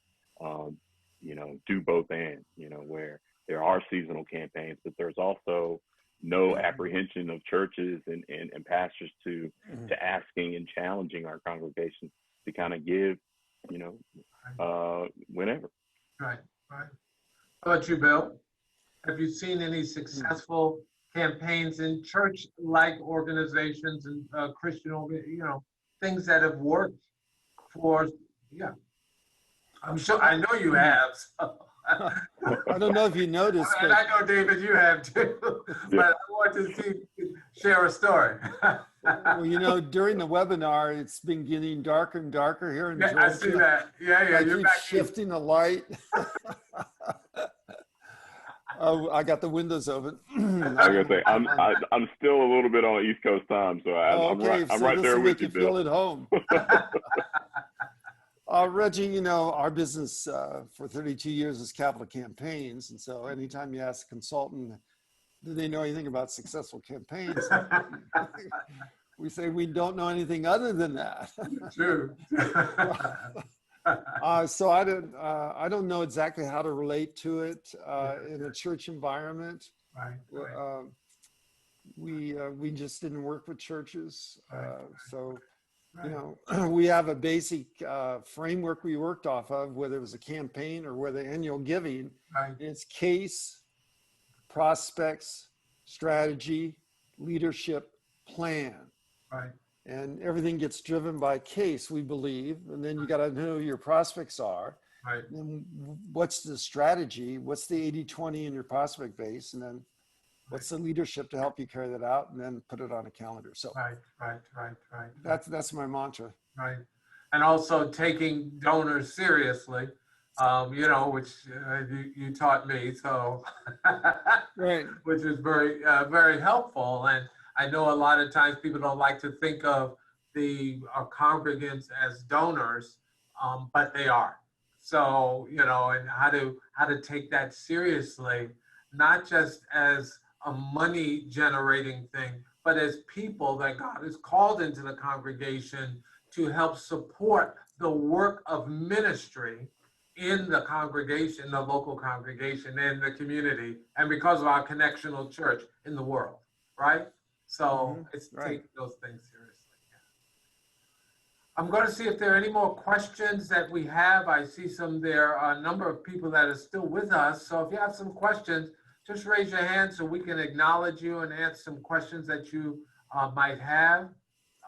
you know, do both and, you know, where there are seasonal campaigns, but there's also no apprehension of churches and pastors to asking and challenging our congregations to kind of give, you know, whenever. Right. How about you, Bill? Have you seen any successful campaigns in church-like organizations and Christian, you know, things that have worked for? Yeah, I'm sure. I know you have. So. I don't know if you noticed, and I know, David, you have too. But I want to see you share a story. Well, you know, during the webinar, it's been getting darker and darker here in Georgia. I see that. Yeah. I keep shifting the light. Oh, I got the windows open. I was gonna say I'm still a little bit on East Coast time, so I'm right there with you, Bill. Feel at home. Reggie, you know, our business for 32 years is capital campaigns. And so anytime you ask a consultant, do they know anything about successful campaigns? We say we don't know anything other than that. True. So I don't know exactly how to relate to it in a church environment. Right. We just didn't work with churches. So, Right. you know, we have a basic framework we worked off of, whether it was a campaign or whether annual giving. Right. It's case, prospects, strategy, leadership, plan. Right. And everything gets driven by case, we believe. And then you got to know who your prospects are. Right. And what's the strategy? What's the 80-20 in your prospect base? And then what's the leadership to help you carry that out, and then put it on a calendar. So Right. that's my mantra. Right. And also taking donors seriously, you know, which you taught me, so Right. which is very helpful. And I know a lot of times people don't like to think of the congregants as donors, but they are. So, you know, and how to take that seriously, not just as a money generating thing, but as people that God has called into the congregation to help support the work of ministry in the congregation, the local congregation, in the community, and because of our connectional church in the world, right? So it's taking those things seriously. Yeah. I'm going to see if there are any more questions that we have. I see there are a number of people that are still with us. So if you have some questions, just raise your hand so we can acknowledge you and answer some questions that you might have.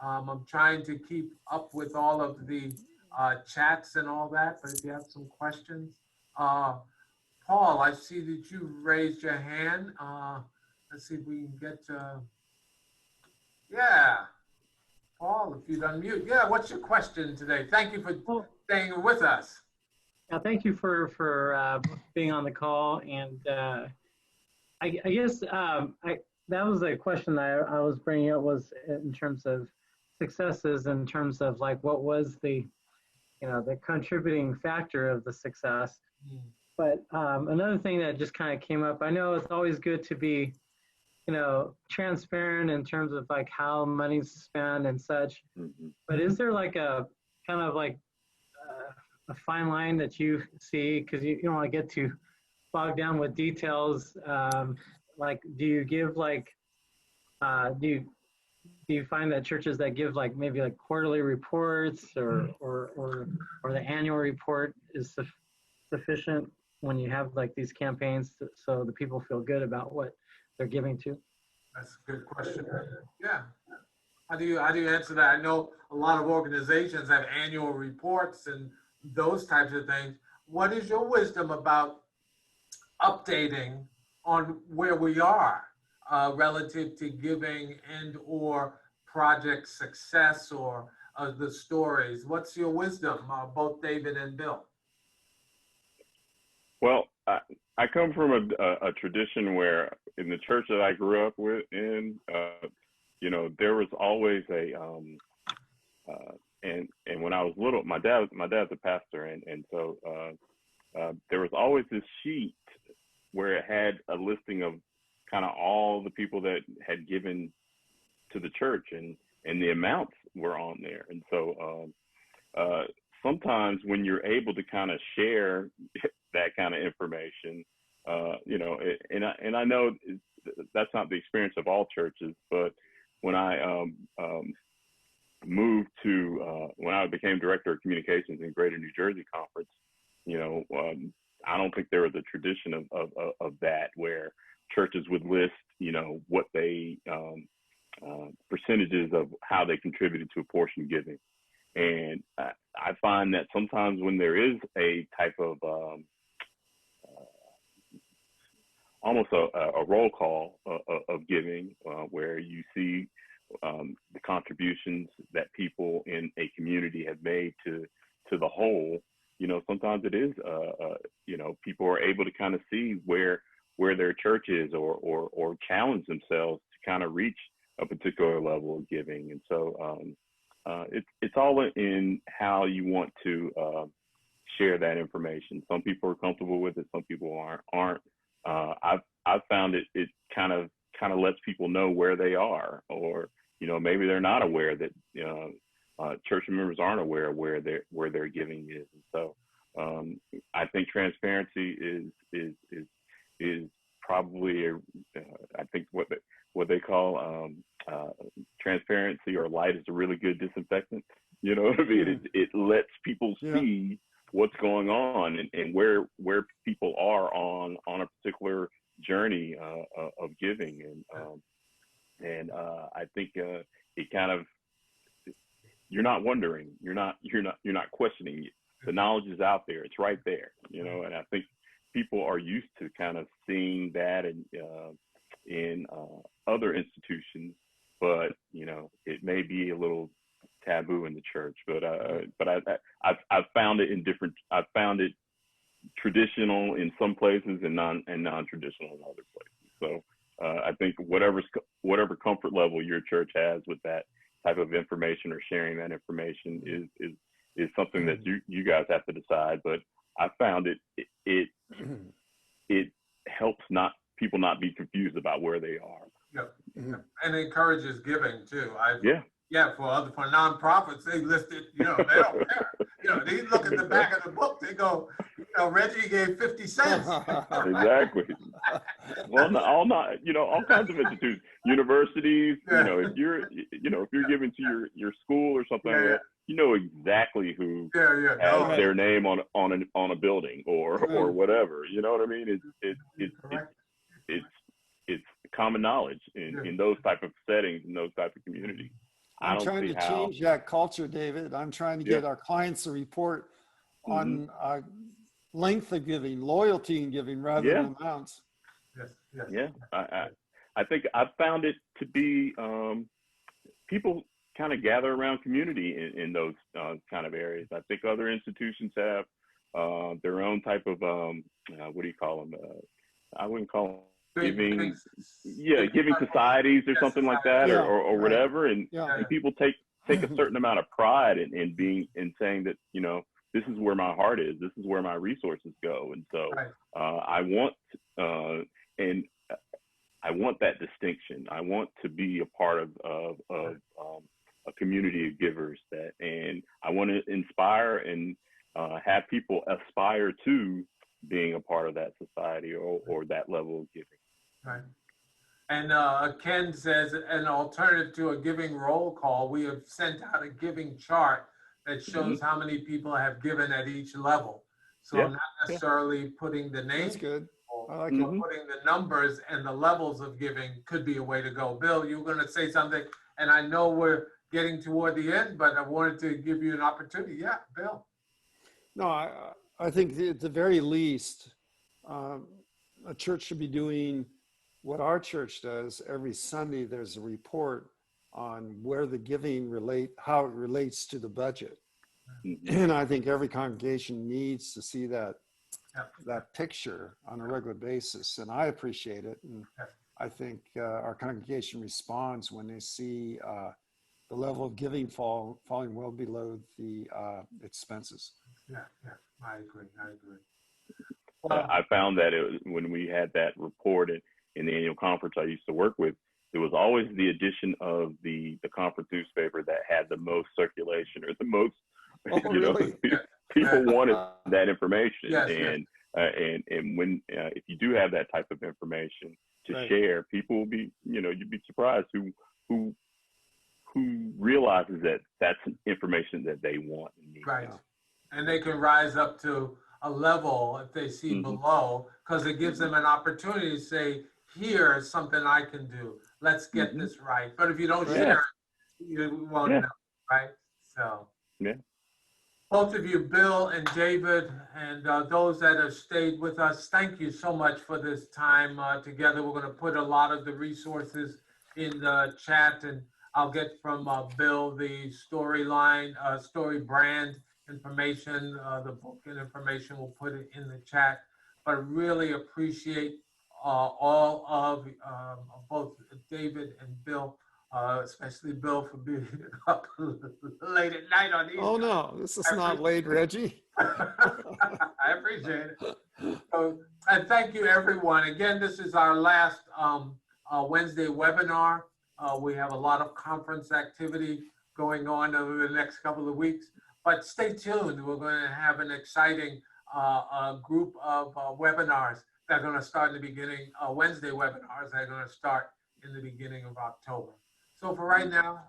I'm trying to keep up with all of the chats and all that, but if you have some questions. Paul, I see that you raised your hand. Let's see if we can get yeah. Paul, if you'd unmute. Yeah, what's your question today? Thank you for staying with us. Thank you for being on the call. And I guess that was a question that I was bringing up, was in terms of successes, in terms of like what was the contributing factor of the success. But another thing that just kind of came up, I know it's always good to be, transparent in terms of like how money's spent and such. But is there like a kind of like a fine line that you see, because you don't want to get too bogged down with details? Like, do you give like, do you find that churches that give like maybe like quarterly reports or the annual report is sufficient when you have like these campaigns so the people feel good about what they're giving to? That's a good question. Yeah. How do you answer that? I know a lot of organizations have annual reports and those types of things. What is your wisdom about updating on where we are relative to giving and or project success or the stories? What's your wisdom, both David and Bill? Well, I come from a tradition where in the church that I grew up in, there was always and when I was little, my dad's a pastor, and so there was always this sheet where it had a listing of kind of all the people that had given to the church, and the amounts were on there. And so sometimes when you're able to kind of share that kind of information, and I know that's not the experience of all churches, but when I moved to when I became director of communications in Greater New Jersey Conference, I don't think there was a tradition of that where churches would list, what they percentages of how they contributed to a portion giving. And I find that sometimes when there is a type of almost a roll call of giving, where you see the contributions that people in a community have made to the whole, sometimes it is, people are able to kind of see where their church is or challenge themselves to kind of reach a particular level of giving. And so it's all in how you want to share that information. Some people are comfortable with it, some people aren't. I've found it kind of lets people know where they are, or maybe they're not aware that church members aren't aware of where their giving is. And so I think transparency is probably I think what they call transparency or light is a really good disinfectant. You know what I mean? It lets people see what's going on and where people are on a particular journey of giving, and I think it kind of, you're not wondering, you're not questioning it. The knowledge is out there, it's right there, and I think people are used to kind of seeing that in other institutions, but it may be a little taboo in the church, but I've found it I've found it traditional in some places and non-traditional in other places. So I think whatever comfort level your church has with that type of information or sharing that information is something that you guys have to decide. But I found it helps people not be confused about where they are. Yeah, and encourages giving too. For nonprofits, they listed, they don't care. They look at the back of the book, they go, Reggie gave 50 cents. Exactly. Well, all kinds of institutions, universities, if you're giving to your school or something like that, exactly who has their name on a building or whatever. You know what I mean? It's common knowledge in those type of settings, in those type of communities. I'm trying to change that culture, David. I'm trying to get our clients to report on length of giving, loyalty in giving rather than amounts. Yeah, I think I've found it to be people kind of gather around community in those kind of areas. I think other institutions have their own type of what do you call them? I wouldn't call them giving societies or something like that, or whatever, and people take a certain amount of pride in saying that this is where my heart is, this is where my resources go, and so I want that distinction. I want to be a part of a community of givers, and I want to inspire and have people aspire to being a part of that society or that level of giving. Right. And Ken says, an alternative to a giving roll call, we have sent out a giving chart that shows how many people have given at each level. So not necessarily putting the name, that's good. I like putting the numbers and the levels of giving could be a way to go. Bill, you were going to say something, and I know we're getting toward the end, but I wanted to give you an opportunity. Yeah, Bill. No, I think at the very least, a church should be doing what our church does. Every Sunday, there's a report on where the giving how it relates to the budget. And I think every congregation needs to see that picture on a regular basis. And I appreciate it. And I think our congregation responds when they see the level of giving falling well below the expenses. Yeah, I agree. I found that when we had that report in the annual conference I used to work with, it was always the edition of the conference newspaper that had the most circulation or the most, really? people wanted that information. And when if you do have that type of information to share, people will be, you'd be surprised who realizes that that's information that they want and need. Right. And they can rise up to a level if they see below, because it gives them an opportunity to say, here's something I can do. Let's get this right. But if you don't share it, you won't know, right? So both of you, Bill and David, and those that have stayed with us, thank you so much for this time together. We're going to put a lot of the resources in the chat, and I'll get from Bill the storyline, story brand information, the book and information. We'll put it in the chat. But really appreciate all of both David and Bill especially Bill for being up late at night on these. Oh, no, this is not late, Reggie. I appreciate it. So, and thank you, everyone. Again, this is our last Wednesday webinar. We have a lot of conference activity going on over the next couple of weeks, but stay tuned. We're going to have an exciting group of webinars that are going to start in the beginning, Wednesday webinars that are going to start in the beginning of October. So for right now,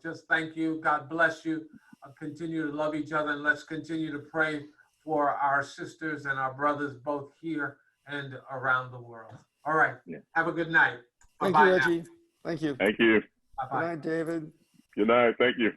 just thank you. God bless you. Continue to love each other, and let's continue to pray for our sisters and our brothers both here and around the world. All right. Yeah. Have a good night. Thank Bye-bye you, now. Reggie. Thank you. Thank you. Bye-bye. Good night, David. Good night. Thank you.